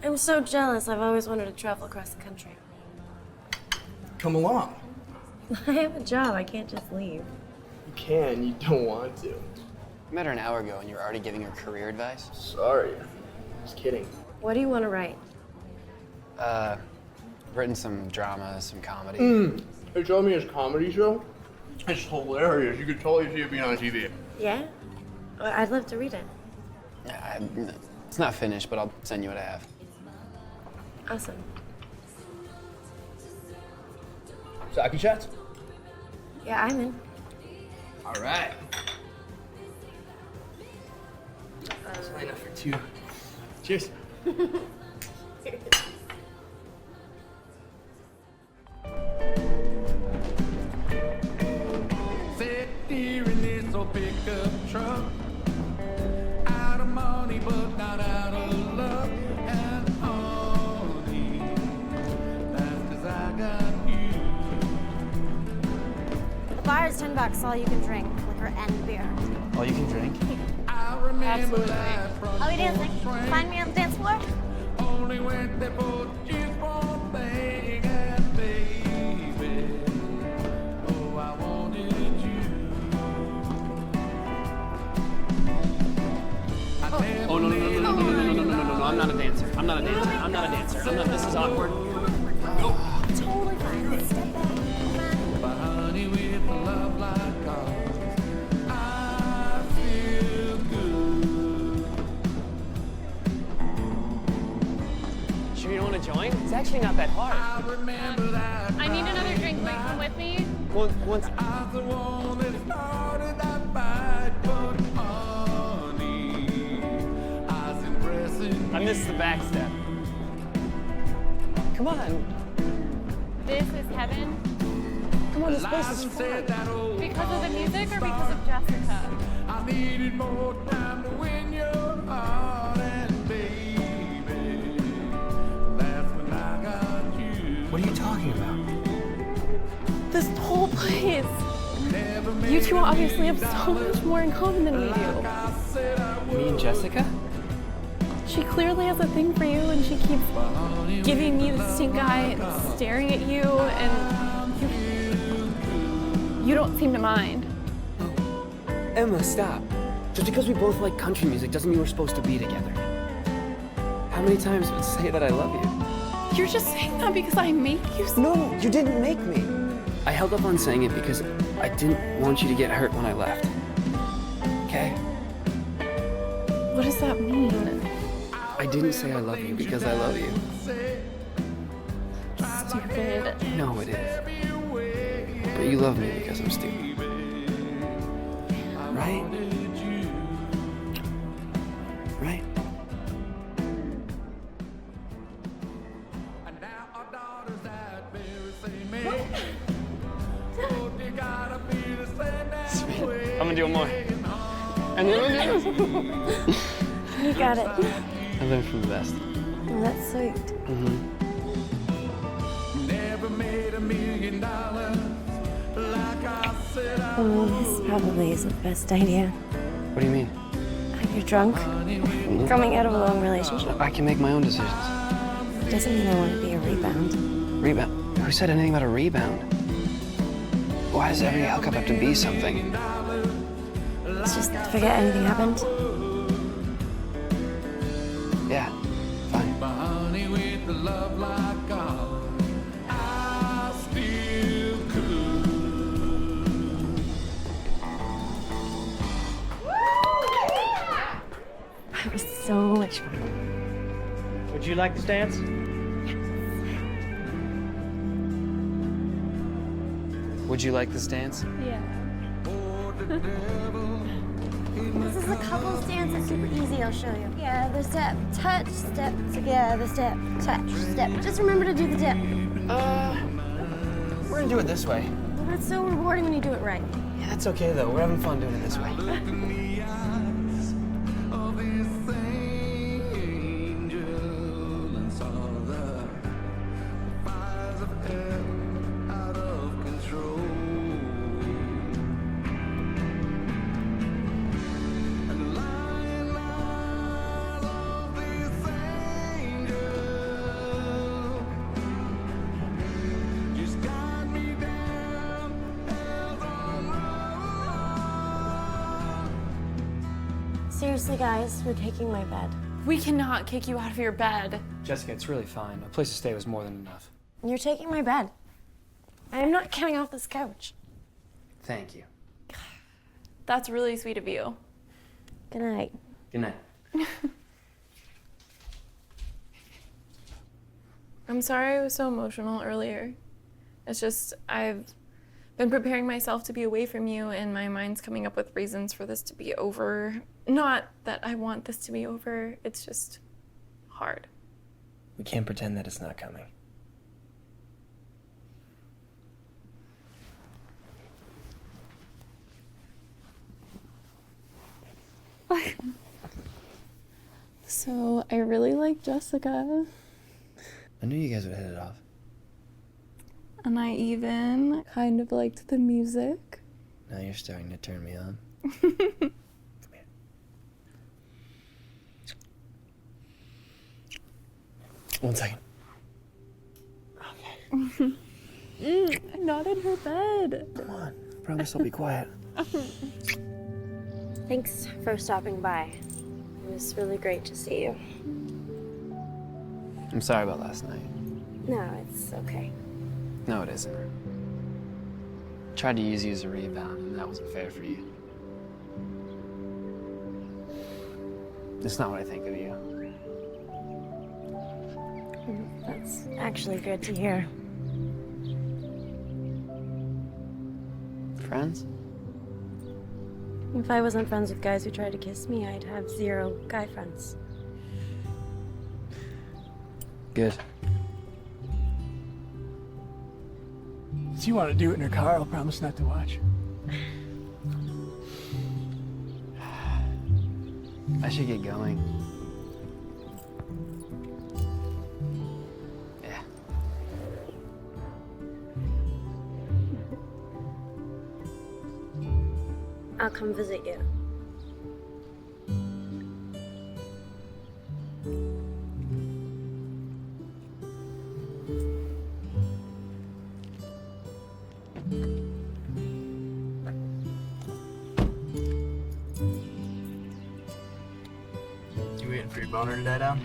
I'm so jealous. I've always wanted to travel across the country. Come along. I have a job. I can't just leave. You can, you don't want to. I met her an hour ago and you're already giving her career advice? Sorry. Just kidding. What do you want to write? Written some drama, some comedy. They told me his comedy show. It's hilarious. You could totally see it being on TV. Yeah? Well, I'd love to read it. It's not finished, but I'll send you what I have. Awesome. Sake shots? Yeah, I'm in. All right. That's enough for two. Cheers. Sit here in this old pickup truck. Out of money, but not out of love. And honey, that's 'cause I got you. The bar is $10, all you can drink, liquor and beer. All you can drink? I remember that from Are we dancing? Find me on the dance floor? only went there for just one thing, and baby, oh, I wanted you. Oh, no, I'm not a dancer. I'm not a dancer. This is awkward. Totally fine. Step back. But honey, with a love like ours, I feel good. Sure you don't want to join? It's actually not that hard. I remember that I need another drink. Will you come with me? Once I was the one that started that fight, but honey, I was impressing I missed the back step. Come on. This is heaven. Come on, this place is said that old Because of the music or because of Jessica? I needed more time to win your heart, and baby, that's when I got you. What are you talking about? This whole place. You two obviously have so much more in common than we do. Me and Jessica? She clearly has a thing for you, and she keeps giving me the stink eye and staring at you, and you don't seem to mind. Emma, stop. Just because we both like country music doesn't mean we're supposed to be together. How many times would I say that I love you? You're just saying that because I made you say No, you didn't make me. I held up on saying it because I didn't want you to get hurt when I left. Okay? What does that mean? I didn't say I love you because I love you. Stupid. No, it is. But you love me because I'm stupid. Right? Right? Sweet. I'm gonna do one more. And then You got it. I learned from the best. Well, that's sweet. Never made $1 million like I said I Oh, this probably isn't the best idea. What do you mean? You're drunk, coming out of a long relationship. I can make my own decisions. Doesn't mean I want to be a rebound. Rebound? Who said anything about a rebound? Why does every hookup have to be something? Let's just forget anything happened. Yeah, fine. honey with the love like ours, I still could. That was so much fun. Would you like this dance? Would you like this dance? Yeah. This is a couples dance. It's super easy. I'll show you. Yeah, the step, touch, step, together, step, touch, step. Just remember to do the dip. We're gonna do it this way. Well, that's so rewarding when you do it right. Yeah, that's okay though. We're having fun doing it this way. Seriously, guys, we're taking my bed. We cannot kick you out of your bed. Jessica, it's really fine. A place to stay was more than enough. You're taking my bed. I'm not getting off this couch. Thank you. That's really sweet of you. Good night. Good night. I'm sorry I was so emotional earlier. It's just, I've been preparing myself to be away from you, and my mind's coming up with reasons for this to be over. Not that I want this to be over, it's just hard. We can't pretend that it's not coming. So, I really like Jessica. I knew you guys would hit it off. And I even kind of liked the music. Now you're starting to turn me on. 1 second. Not in her bed. Come on. Promise I'll be quiet. Thanks for stopping by. It was really great to see you. I'm sorry about last night. No, it's okay. No, it isn't. Tried to use you as a rebound, and that wasn't fair for you. It's not what I think of you. That's actually good to hear. Friends? If I wasn't friends with guys who tried to kiss me, I'd have 0 guy friends. Good. If you want to do it in her car, I'll promise not to watch. I should get going. Yeah. I'll come visit you. You waiting for your boner to die down?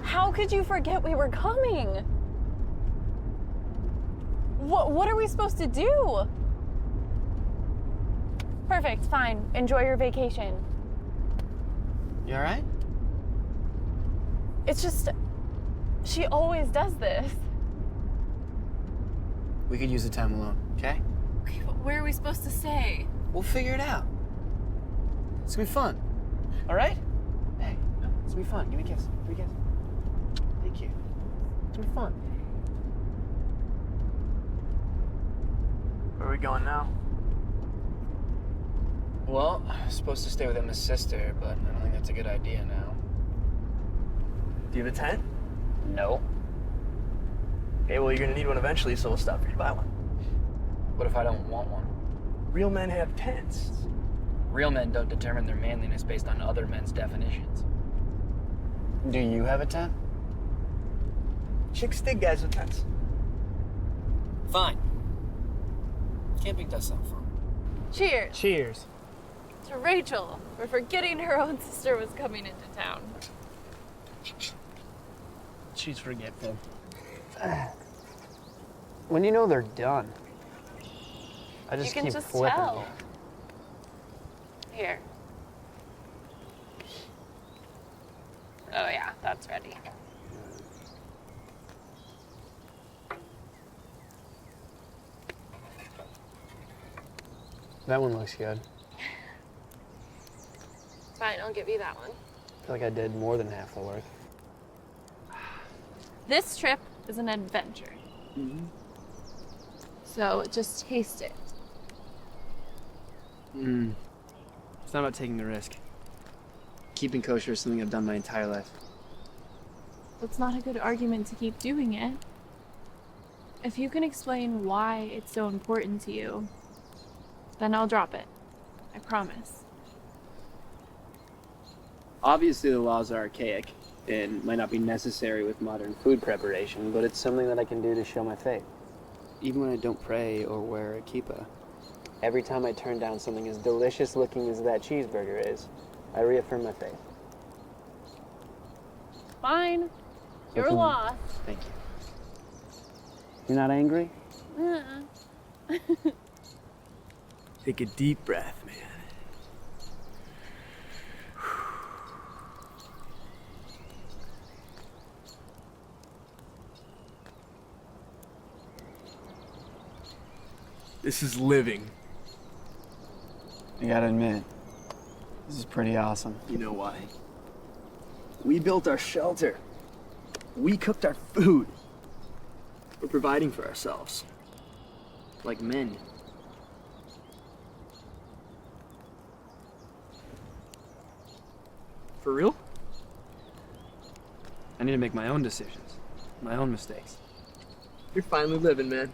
How could you forget we were coming? What are we supposed to do? Perfect, fine. Enjoy your vacation. You alright? It's just, she always does this. We could use the time alone, okay? Okay, but where are we supposed to stay? We'll figure it out. It's gonna be fun. Alright? Hey, it's gonna be fun. Give me a kiss. Give me a kiss. Thank you. It's gonna be fun. Where are we going now? Well, I was supposed to stay with Emma's sister, but I don't think that's a good idea now. Do you have a tent? No. Okay, well, you're gonna need one eventually, so we'll stop for you to buy one. What if I don't want one? Real men have tents. Real men don't determine their manliness based on other men's definitions. Do you have a tent? Chicks dig guys with tents. Fine. Camping does sound fun. Cheers. Cheers. To Rachel for forgetting her own sister was coming into town. She's forgetful. When you know they're done, I just You can keep just flipping. tell. Here. Oh yeah, that's ready. That one looks good. Fine, I'll give you that one. I feel like I did more than half the work. This trip is an adventure. So just taste it. It's not about taking the risk. Keeping kosher is something I've done my entire life. That's not a good argument to keep doing it. If you can explain why it's so important to you, then I'll drop it. I promise. Obviously the laws are archaic and might not be necessary with modern food preparation, but it's something that I can do to show my faith. Even when I don't pray or wear a kippah. Every time I turn down something as delicious looking as that cheeseburger is, I reaffirm my faith. Fine. You're Okay. lost. Thank you. You're not angry? Uh-uh. Take a deep breath, man. This is living. I gotta admit, this is pretty awesome. You know why? We built our shelter. We cooked our food. We're providing for ourselves. Like men. For real? I need to make my own decisions, my own mistakes. You're finally living, man.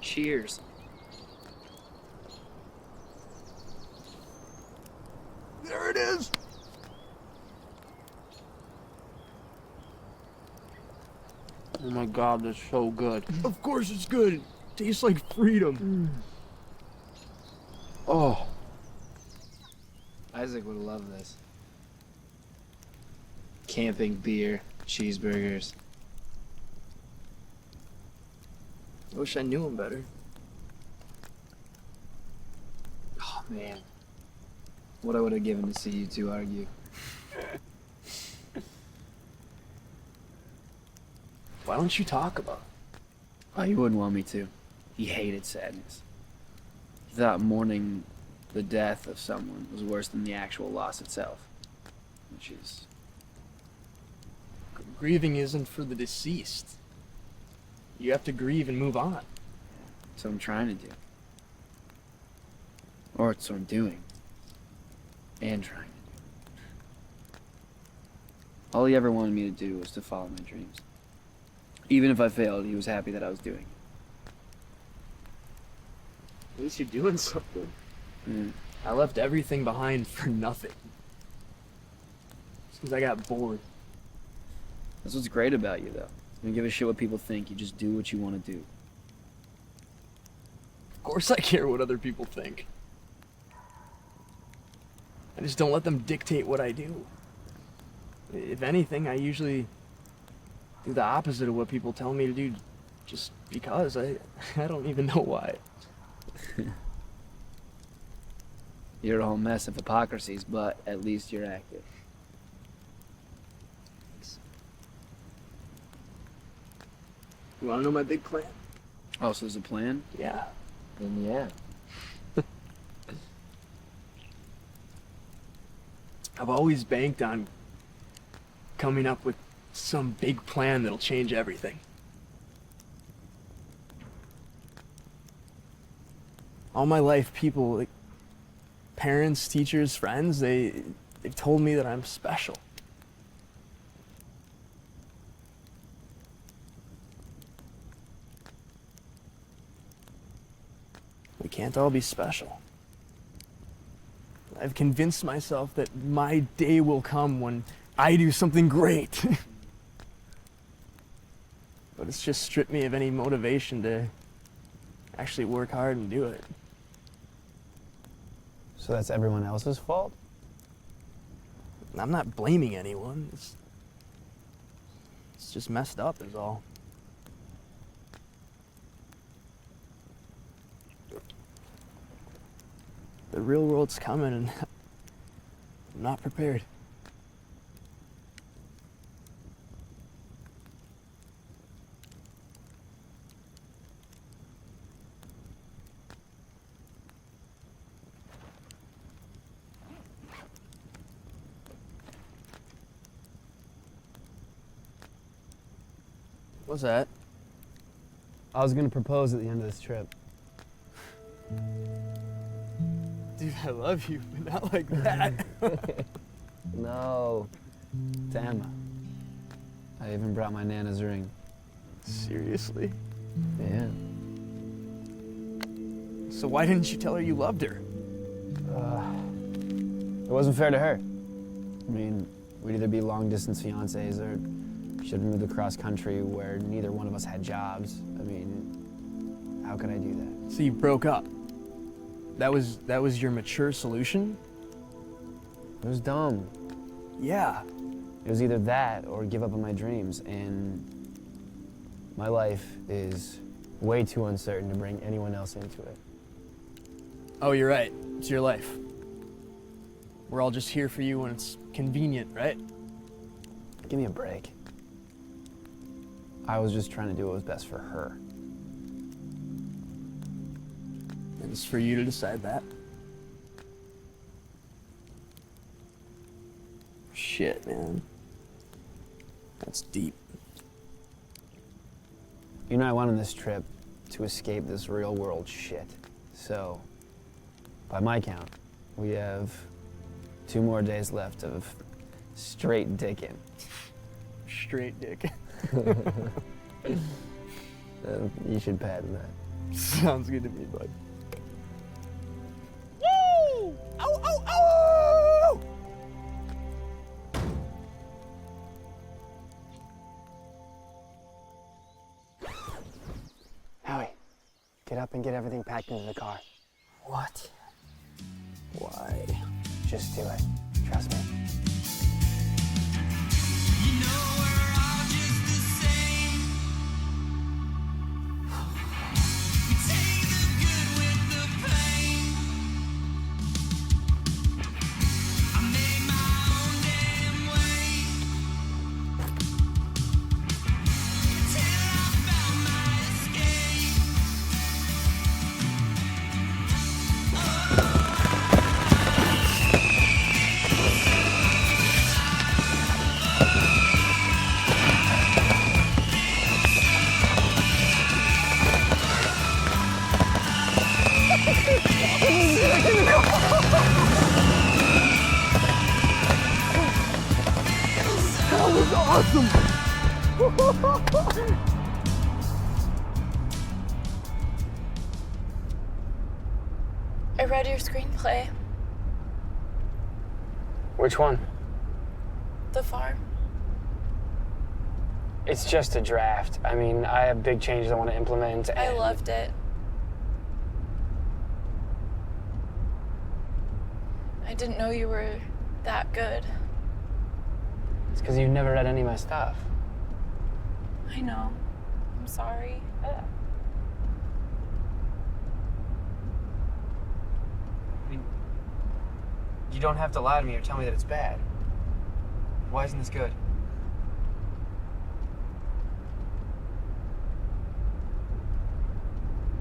Cheers. There it is! Oh my god, that's so good. Of course it's good. It tastes like freedom. Oh. Isaac would love this. Camping, beer, cheeseburgers. I wish I knew him better. Oh man. What I would have given to see you two argue. Why don't you talk about it? Oh, he wouldn't want me to. He hated sadness. He thought mourning the death of someone was worse than the actual loss itself. Which is... Grieving isn't for the deceased. You have to grieve and move on. That's what I'm trying to do. Or it's what I'm doing. And trying to do. All he ever wanted me to do was to follow my dreams. Even if I failed, he was happy that I was doing it. At least you're doing something. Mm. I left everything behind for nothing. Just because I got bored. That's what's great about you, though. You don't give a shit what people think. You just do what you want to do. Of course I care what other people think. I just don't let them dictate what I do. If anything, I usually do the opposite of what people tell me to do just because. I don't even know why. You're a whole mess of hypocrisies, but at least you're active. You wanna know my big plan? Oh, so there's a plan? Yeah. Then yeah. I've always banked on coming up with some big plan that'll change everything. All my life, people, like parents, teachers, friends, they've told me that I'm special. We can't all be special. I've convinced myself that my day will come when I do something great. But it's just stripped me of any motivation to actually work hard and do it. So that's everyone else's fault? I'm not blaming anyone. It's just messed up is all. The real world's coming and I'm not prepared. What's that? I was gonna propose at the end of this trip. Dude, I love you, but not like that. No. It's Emma. I even brought my Nana's ring. Seriously? Yeah. So why didn't you tell her you loved her? It wasn't fair to her. I mean, we'd either be long-distance fiancés or she'd moved across country where neither one of us had jobs. I mean, how could I do that? So you broke up? That was your mature solution? It was dumb. Yeah. It was either that or give up on my dreams, and my life is way too uncertain to bring anyone else into it. Oh, you're right. It's your life. We're all just here for you when it's convenient, right? Give me a break. I was just trying to do what was best for her. And it's for you to decide that. Shit, man. That's deep. You know, I went on this trip to escape this real world shit. So, by my count, we have 2 more days left of straight dickin'. Straight dick. You should patent that. Sounds good to me, bud. Woo! Ow, ow, ow! Howie, get up and get everything packed into the car. What? Why? Just do it. Trust me. I read your screenplay. Which one? The farm. It's just a draft. I mean, I have big changes I want to implement. I loved it. I didn't know you were that good. It's because you've never read any of my stuff. I know. I'm sorry. You don't have to lie to me or tell me that it's bad. Why isn't this good?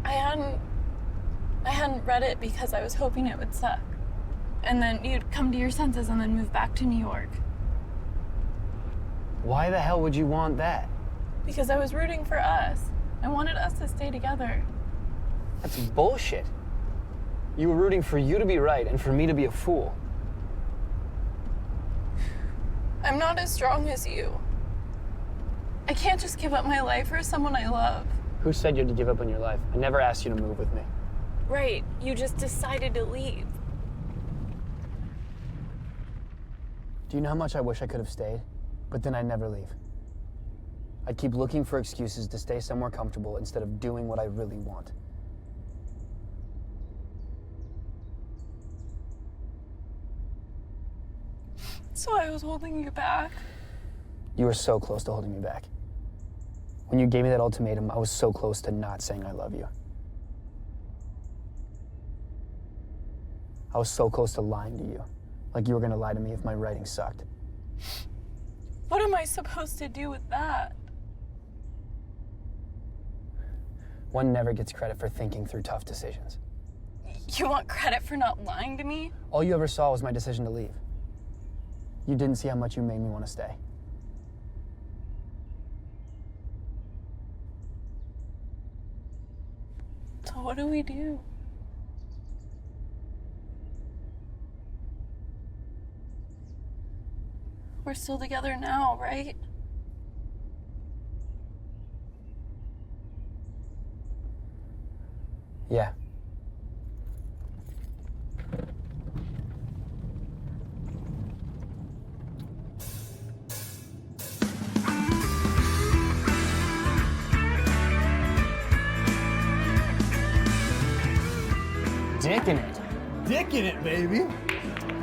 I hadn't read it because I was hoping it would suck. And then you'd come to your senses and then move back to New York. Why the hell would you want that? Because I was rooting for us. I wanted us to stay together. That's bullshit. You were rooting for you to be right and for me to be a fool. I'm not as strong as you. I can't just give up my life for someone I love. Who said you had to give up on your life? I never asked you to move with me. Right, you just decided to leave. Do you know how much I wish I could have stayed? But then I'd never leave. I'd keep looking for excuses to stay somewhere comfortable instead of doing what I really want. So I was holding you back. You were so close to holding me back. When you gave me that ultimatum, I was so close to not saying I love you. I was so close to lying to you. Like you were gonna lie to me if my writing sucked. What am I supposed to do with that? One never gets credit for thinking through tough decisions. You want credit for not lying to me? All you ever saw was my decision to leave. You didn't see how much you made me want to stay. So what do we do? We're still together now, right? Yeah. Dicking it. Dicking it, baby.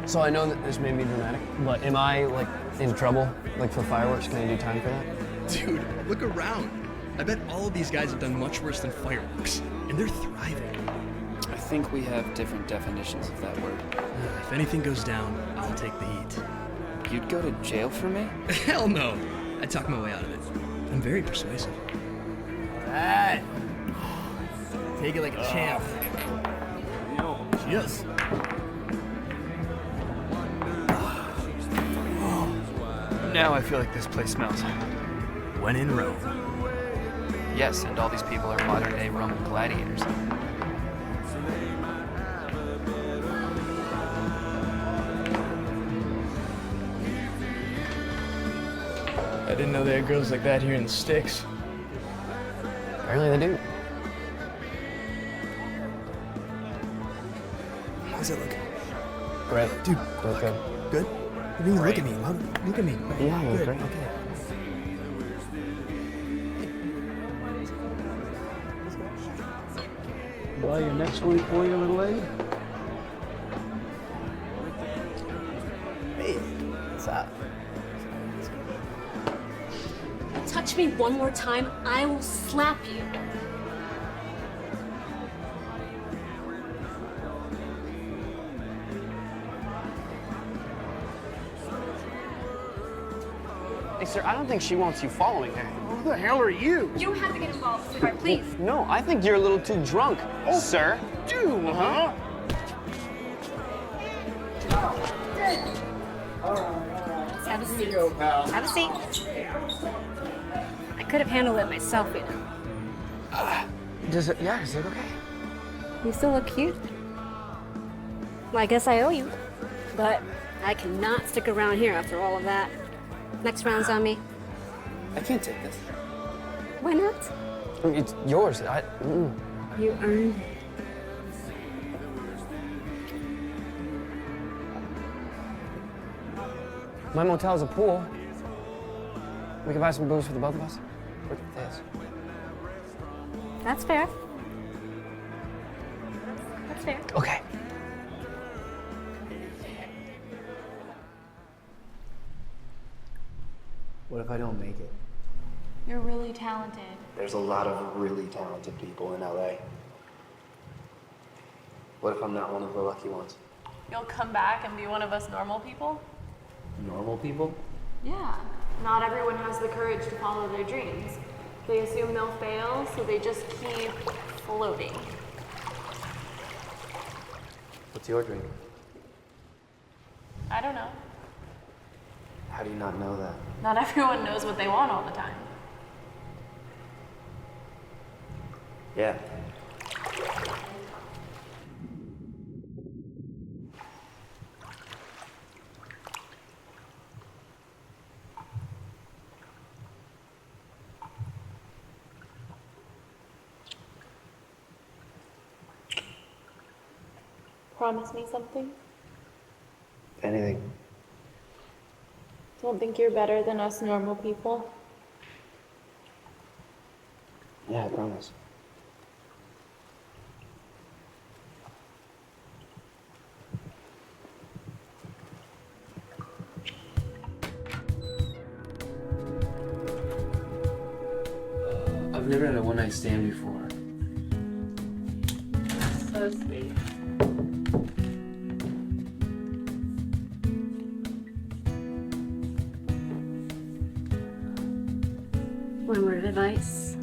So I know that this may be dramatic, but am I, like, in trouble? Like, for fireworks? Can I do time for that? Dude, look around. I bet all of these guys have done much worse than fireworks, and they're thriving. I think we have different definitions of that word. If anything goes down, I'll take the heat. You'd go to jail for me? Hell no. I talk my way out of it. I'm very persuasive. Alright. Take it like a champ. Cheers. Now I feel like this place smells. When in Rome. Yes, and all these people are modern-day Roman gladiators. I didn't know they had girls like that here in the sticks. Apparently they do. How's it look? Great. Dude, Look good. good? You didn't even look at me. Look at me. Yeah, good. great. Okay. Buy your next one for you, little lady? Hey, what's up? Touch me one more time, I will slap you. Hey, sir, I don't think she wants you following her. Who the hell are you? You have to get involved, sweetheart, please. No, I think you're a little too drunk, sir. You, huh? Have a seat. Have a seat. I could have handled it myself, you know. Does it look okay? You still look cute. Well, I guess I owe you. But I cannot stick around here after all of that. Next round's on me. I can't take this. Why not? It's yours. You earned it. My motel's a pool. We can buy some booze for the both of us. Look at this. That's fair. That's fair. Okay. What if I don't make it? You're really talented. There's a lot of really talented people in LA. What if I'm not one of the lucky ones? You'll come back and be one of us normal people? Normal people? Yeah. Not everyone has the courage to follow their dreams. They assume they'll fail, so they just keep floating. What's your dream? I don't know. How do you not know that? Not everyone knows what they want all the time. Yeah. Promise me something. Anything. Don't think you're better than us normal people. Yeah, I promise. I've never had a one-night stand before. So sweet. One word of advice.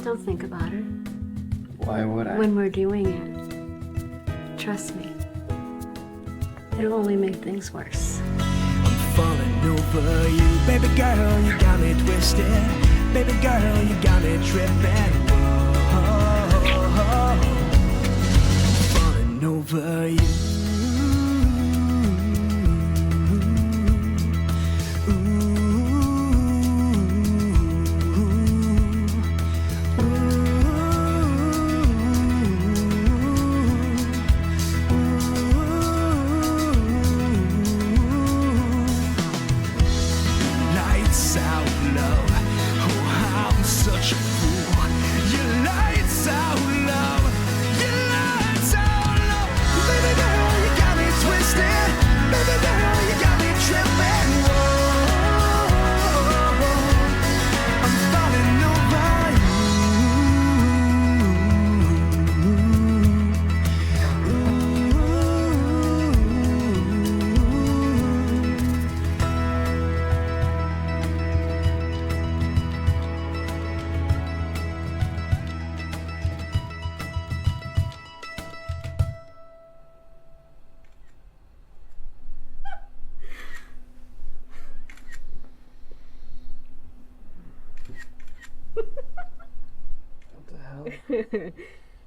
Don't think about her. Why would I? When we're doing it, trust me, it'll only make things worse. Falling over you, baby girl, you got me twisted. Baby girl, you got me tripping. Whoa, falling over you.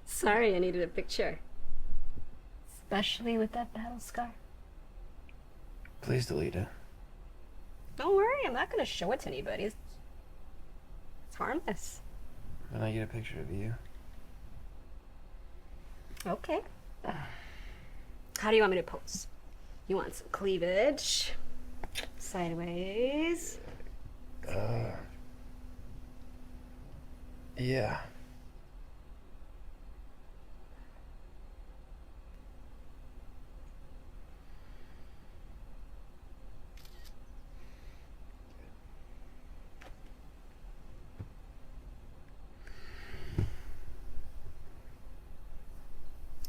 Sorry, I needed a picture. Especially with that battle scar. Please delete it. Don't worry, I'm not gonna show it to anybody. It's harmless. Then I get a picture of you. Okay. How do you want me to pose? You want some cleavage? Sideways? Yeah.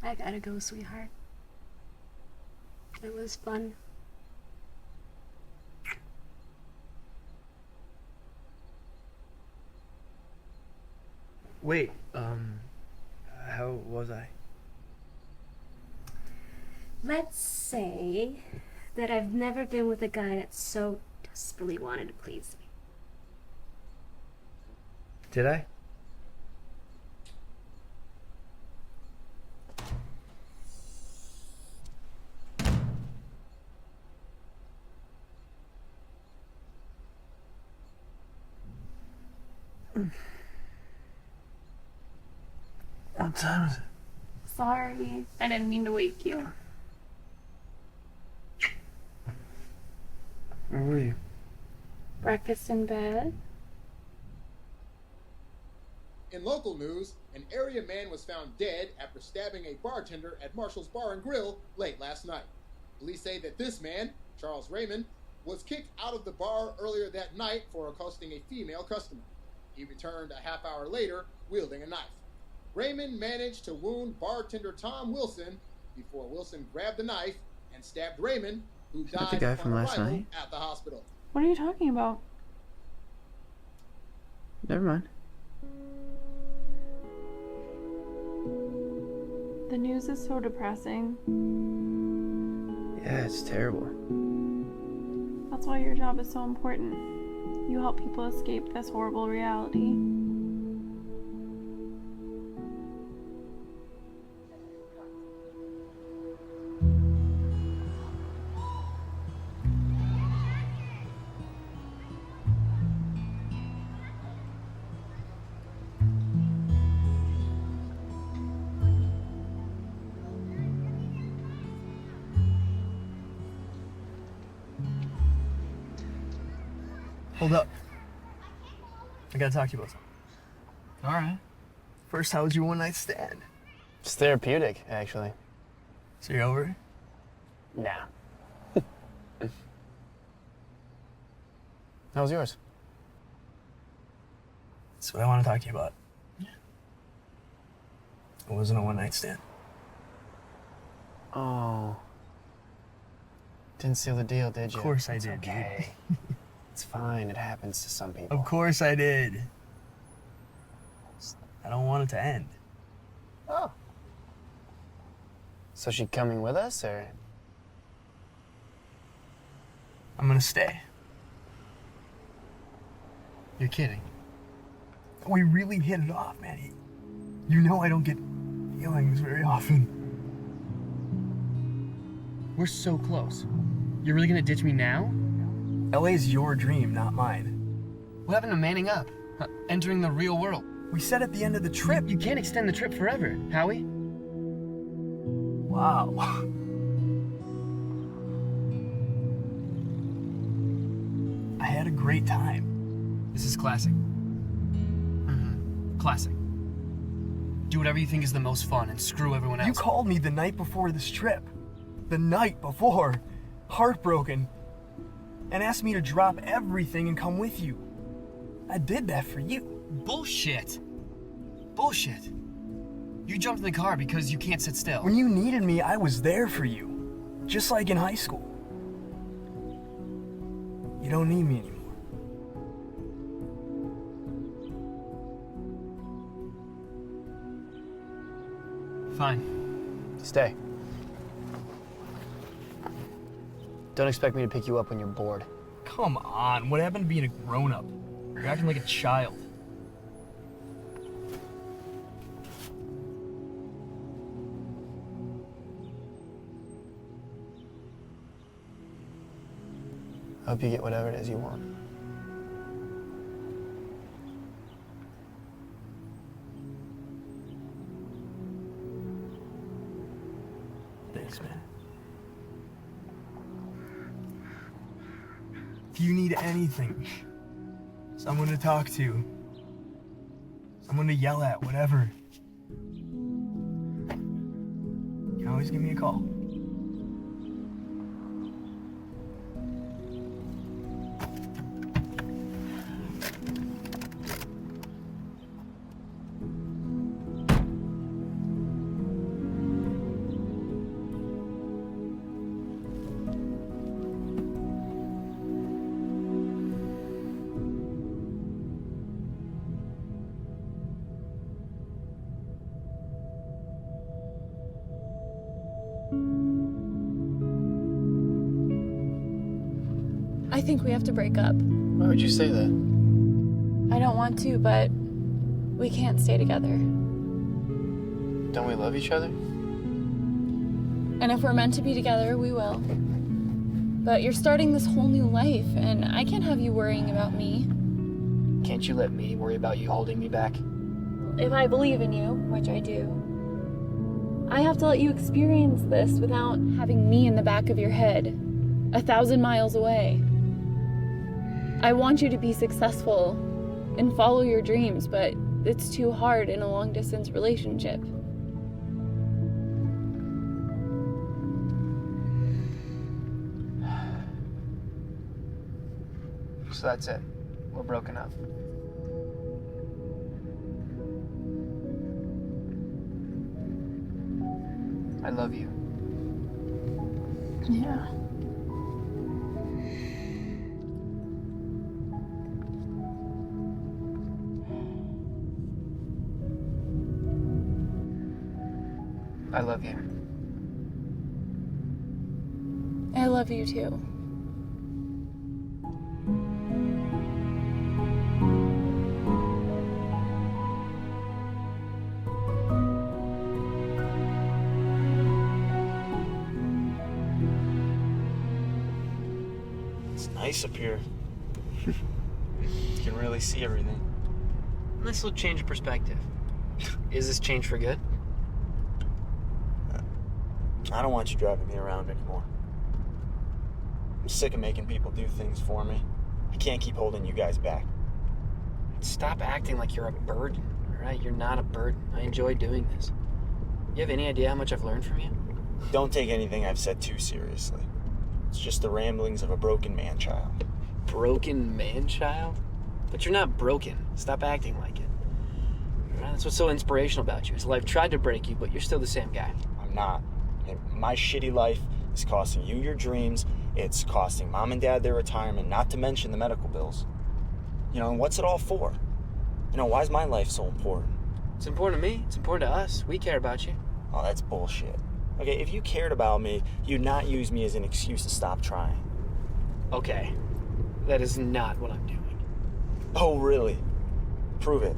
I gotta go, sweetheart. It was fun. Wait, how was I? Let's say that I've never been with a guy that so desperately wanted to please me. Did I? What time is it? Sorry, I didn't mean to wake you. Where were you? Breakfast in bed? In local news, an area man was found dead after stabbing a bartender at Marshall's Bar and Grill late last night. Police say that this man, Charles Raymond, was kicked out of the bar earlier that night for accosting a female customer. He returned a half hour later wielding a knife. Raymond managed to wound bartender Tom Wilson before Wilson grabbed the knife and stabbed Raymond, who that died the guy upon from last arrival night? at the hospital. What are you talking about? Never mind. The news is so depressing. Yeah, it's terrible. That's why your job is so important. You help people escape this horrible reality. Hold up. I gotta talk to you about something. All right. First, how was your one night stand? It's therapeutic, actually. So you're over it? Nah. How was yours? That's what I want to talk to you about. It wasn't a one night stand. Oh. Didn't seal the deal, did you? Of course I It's did, okay. It's fine. It happens to some people. Of course I did. I don't want it to end. Oh. So she coming with us, or? I'm gonna stay. You're kidding. We really hit it off, man. You know I don't get feelings very often. We're so close. You're really gonna ditch me now? LA's your dream, not mine. What happened to manning up? Entering the real world? We said at the end of the trip. You can't extend the trip forever, Howie. Wow. I had a great time. This is classic. Classic. Do whatever you think is the most fun and screw everyone else. You called me the night before this trip. The night before. Heartbroken. And asked me to drop everything and come with you. I did that for you. Bullshit. Bullshit. You jumped in the car because you can't sit still. When you needed me, I was there for you. Just like in high school. You don't need me anymore. Fine. Stay. Don't expect me to pick you up when you're bored. Come on, what happened to being a grown-up? You're acting like a child. I hope you get whatever it is you want. Thanks, man. If you need anything, someone to talk to, someone to yell at, whatever, you can always give me a call. I think we have to break up. Why would you say that? I don't want to, but we can't stay together. Don't we love each other? And if we're meant to be together, we will. But you're starting this whole new life, and I can't have you worrying about me. Can't you let me worry about you holding me back? If I believe in you, which I do, I have to let you experience this without having me in the back of your head, 1,000 miles away. I want you to be successful and follow your dreams, but it's too hard in a long-distance relationship. So that's it. We're broken up. I love you. Yeah. I love you. I love you too. It's nice up here. You can really see everything. Nice little change of perspective. Is this change for good? I don't want you driving me around anymore. I'm sick of making people do things for me. I can't keep holding you guys back. Stop acting like you're a burden, all right? You're not a burden. I enjoy doing this. You have any idea how much I've learned from you? Don't take anything I've said too seriously. It's just the ramblings of a broken man-child. Broken man-child? But you're not broken. Stop acting like it. All right? That's what's so inspirational about you. Is life tried to break you, but you're still the same guy. I'm not. And my shitty life is costing you your dreams. It's costing mom and dad their retirement, not to mention the medical bills. You know, and what's it all for? You know, why is my life so important? It's important to me. It's important to us. We care about you. Oh, that's bullshit. Okay, if you cared about me, you'd not use me as an excuse to stop trying. Okay. That is not what I'm doing. Oh, really? Prove it.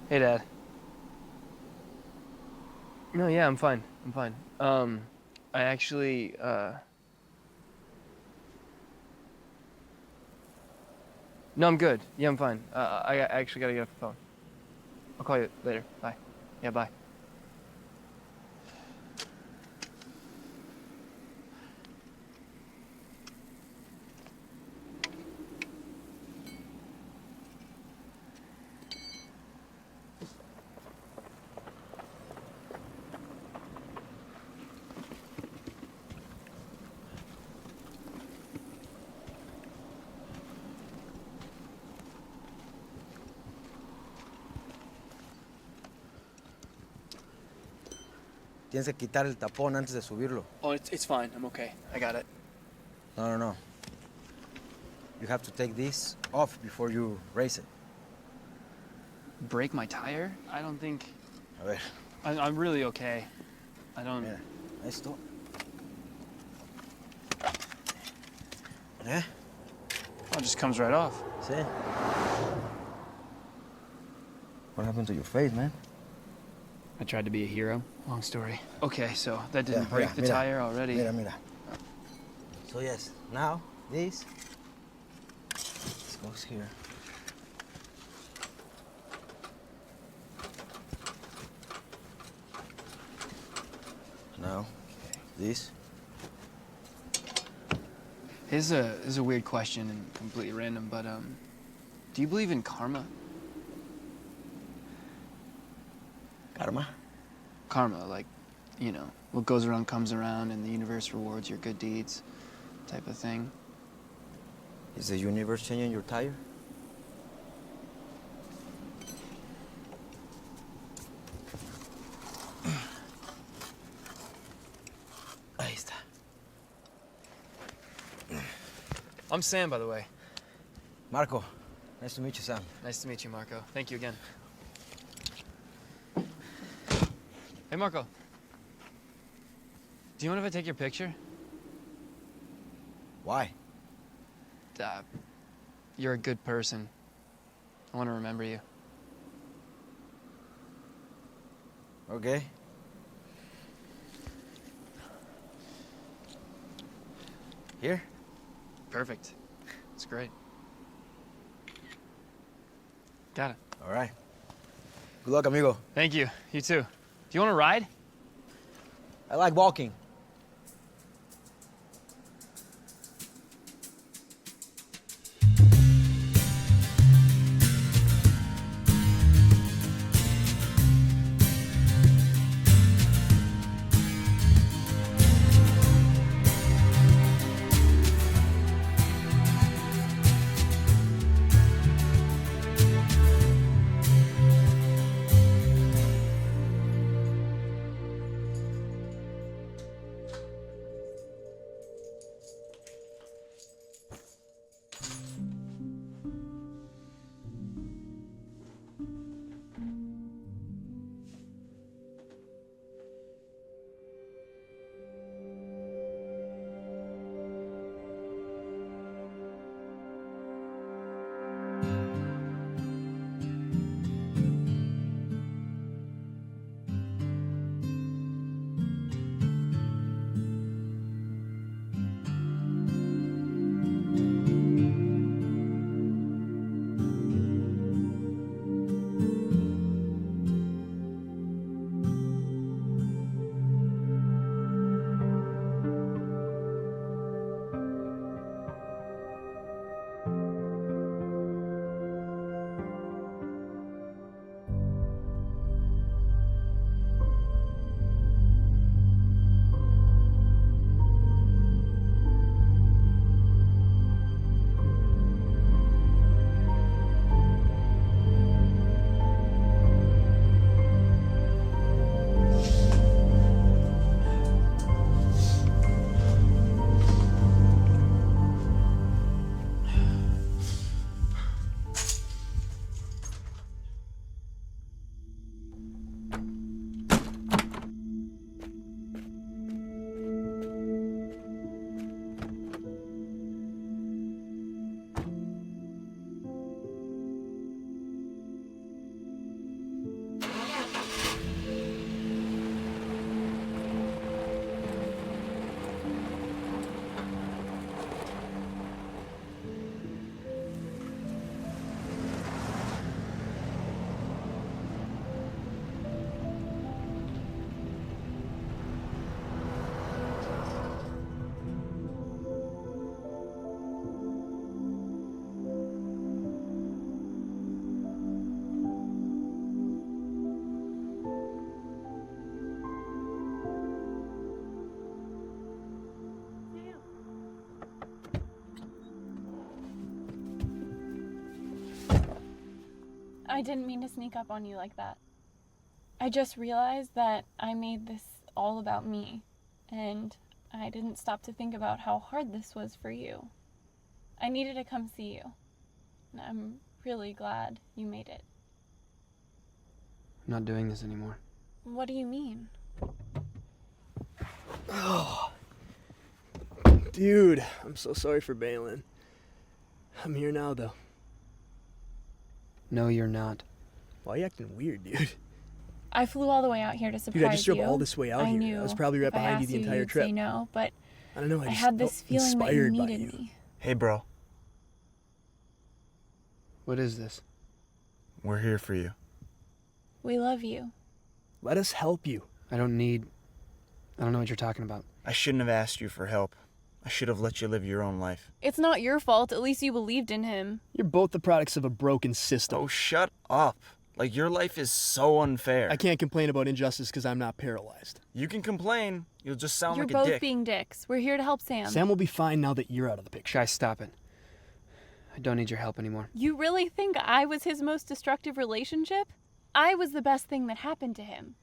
Hey, Dad. No, yeah, I'm fine. I'm fine. I actually, No, I'm good. Yeah, I'm fine. I actually gotta get off the phone. I'll call you later. Bye. Yeah, bye. Tienes que quitar el tapón antes de subirlo. Oh, it's fine. I'm okay. I got it. No. You have to take this off before you race it. Break my tire? I don't think... A ver. I'm really okay. I don't... Mira, esto. ¿Eh? Oh, it just comes right off. Sí. What happened to your face, man? I tried to be a hero. Long story. Okay, so that didn't break the tire already. Mira. So yes, now this goes here. Now, this. This is a weird question and completely random, but do you believe in karma? Karma? Karma, like, you know, what goes around comes around and the universe rewards your good deeds type of thing. Is the universe changing your tire? Ahí está. I'm Sam, by the way. Marco, nice to meet you, Sam. Nice to meet you, Marco. Thank you again. Hey, Marco. Do you mind if I take your picture? Why? You're a good person. I want to remember you. Okay. Here? Perfect. It's great. Got it. All right. Good luck, amigo. Thank you. You too. Do you want to ride? I like walking. I didn't mean to sneak up on you like that. I just realized that I made this all about me, and I didn't stop to think about how hard this was for you. I needed to come see you, and I'm really glad you made it. I'm not doing this anymore. What do you mean? Oh. Dude, I'm so sorry for bailing. I'm here now, though. No, you're not. Why are you acting weird, dude? I flew all the way out here to surprise you. Dude, I just drove all this way out I here. knew I was probably right if I behind you asked the entire you'd trip. Say no, but I don't know. I just had this felt feeling that you inspired by needed you. me. Hey, bro. What is this? We're here for you. We love you. Let us help you. I don't know what you're talking about. I shouldn't have asked you for help. I should have let you live your own life. It's not your fault. At least you believed in him. You're both the products of a broken system. Oh, shut up. Like, your life is so unfair. I can't complain about injustice because I'm not paralyzed. You can complain. You'll just sound You're like a both dick. being dicks. We're here to help Sam. Sam will be fine now that you're out of the picture. Guys, stop it. I don't need your help anymore. You really think I was his most destructive relationship? I was the best thing that happened to him.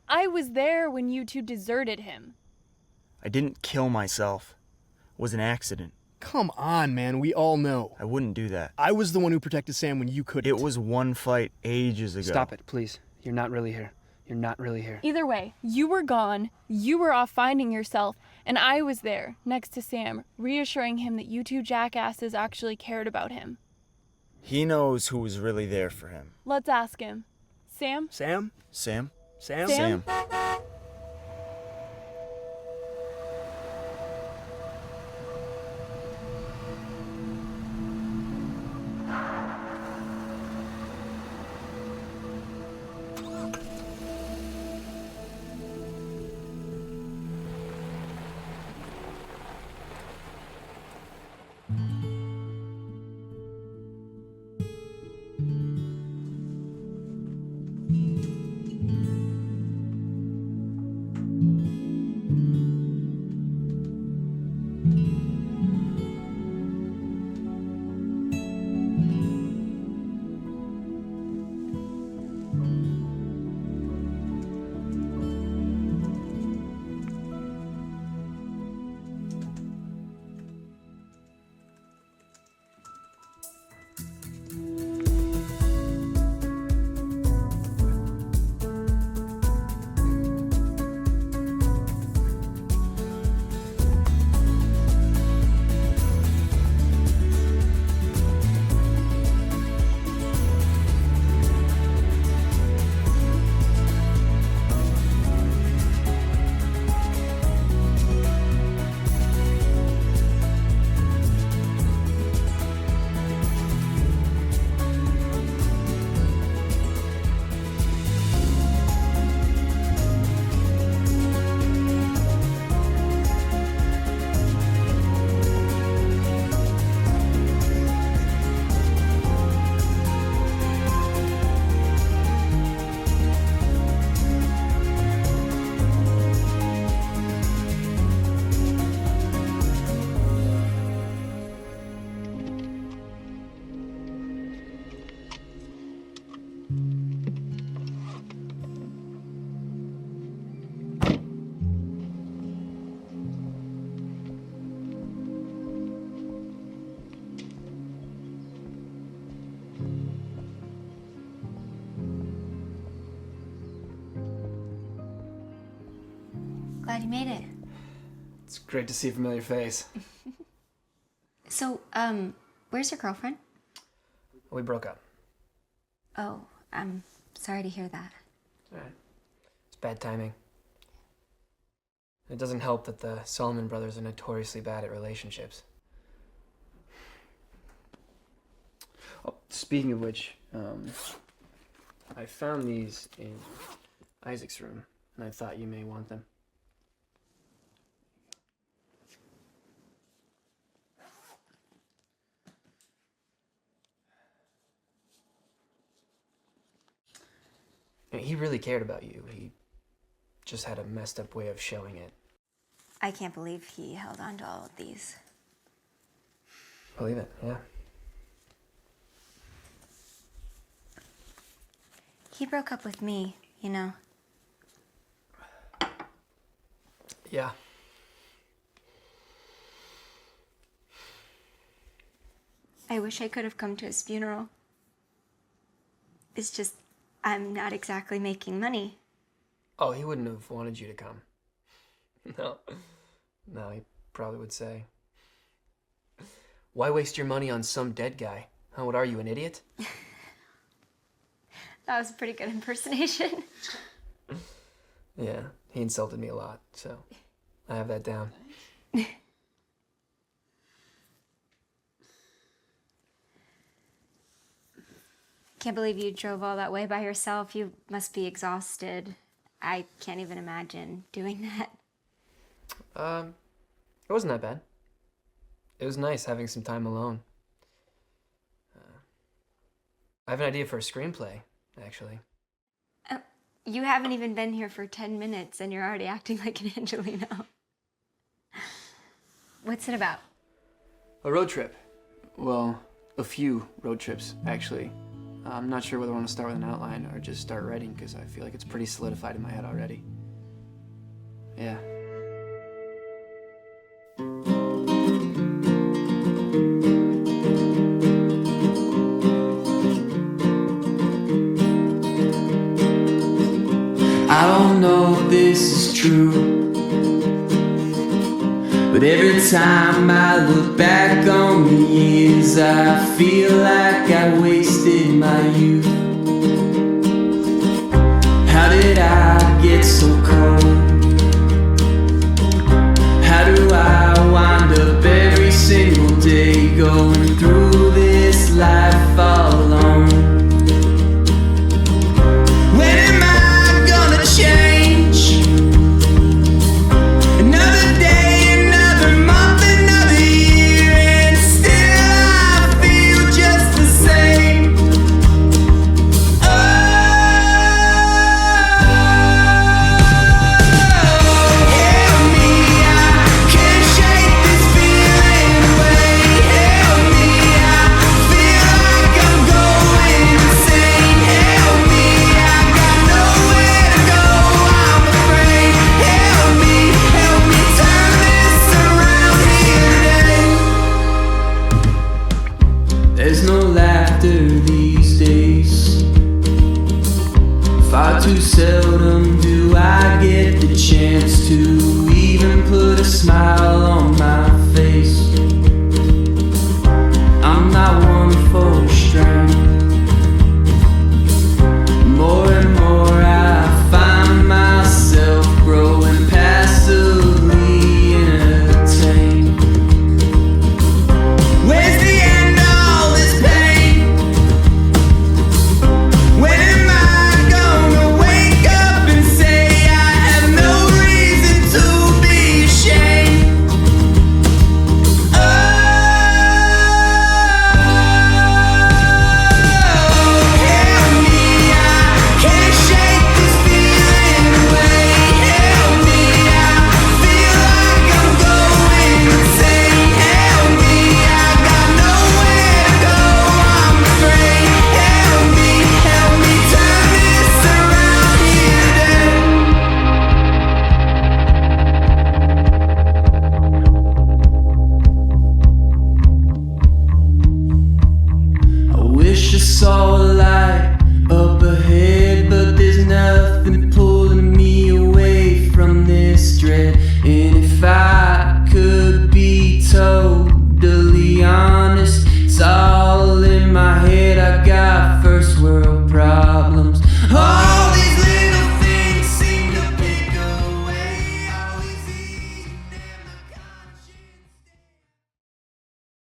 I was there when you two deserted him. I didn't kill myself. It was an accident. Come on, man. We all know. I wouldn't do that. I was the one who protected Sam when you couldn't. It was one fight ages ago. Stop it, please. You're not really here. You're not really here. Either way, you were gone, you were off finding yourself, and I was there, next to Sam, reassuring him that you two jackasses actually cared about him. He knows who was really there for him. Let's ask him. Sam? Sam? Sam? Sam? Sam. Glad you made it. It's great to see a familiar face. So, where's your girlfriend? We broke up. Oh, I'm sorry to hear that. It's all right. It's bad timing. It doesn't help that the Solomon brothers are notoriously bad at relationships. Oh, speaking of which, I found these in Isaac's room, and I thought you may want them. He really cared about you. He just had a messed up way of showing it. I can't believe he held on to all of these. Believe it, yeah. He broke up with me, you know. Yeah. I wish I could have come to his funeral. It's just, I'm not exactly making money. Oh, he wouldn't have wanted you to come. No, he probably would say, why waste your money on some dead guy? Huh, what are you, an idiot? That was a pretty good impersonation. Yeah, he insulted me a lot, so I have that down. Can't believe you drove all that way by yourself. You must be exhausted. I can't even imagine doing that. It wasn't that bad. It was nice having some time alone. I have an idea for a screenplay, actually. You haven't even been here for 10 minutes and you're already acting like an Angelino. What's it about? A road trip. Well, a few road trips, actually. I'm not sure whether I want to start with an outline or just start writing, because I feel like it's pretty solidified in my head already. Yeah. I don't know if this is true, but every time I look back on the years, I feel like I wasted my youth. How did I get so cold? How do I wind up every single day going through this life all alone? When am I gonna change? Another day, another month, another year, and still I feel just the same. Help me, I can't shake this feeling away. Help me, I feel like I'm going insane. Help me, I got nowhere to go, I'm afraid. Help me turn this around here today. There's no laughter these days. Far too seldom do I get the chance to even put a smile on my face. I'm not one for restraint. More and more I find myself growing passively entertained. Where's the end of all this pain? When am I gonna wake up and say I have no reason to be ashamed? Help me, I can't shake this feeling away. Help me, I feel like I'm going insane. Help me, I got nowhere to go, I'm afraid. Help me turn this around here today. I wish I saw a light up ahead, but there's nothing pulling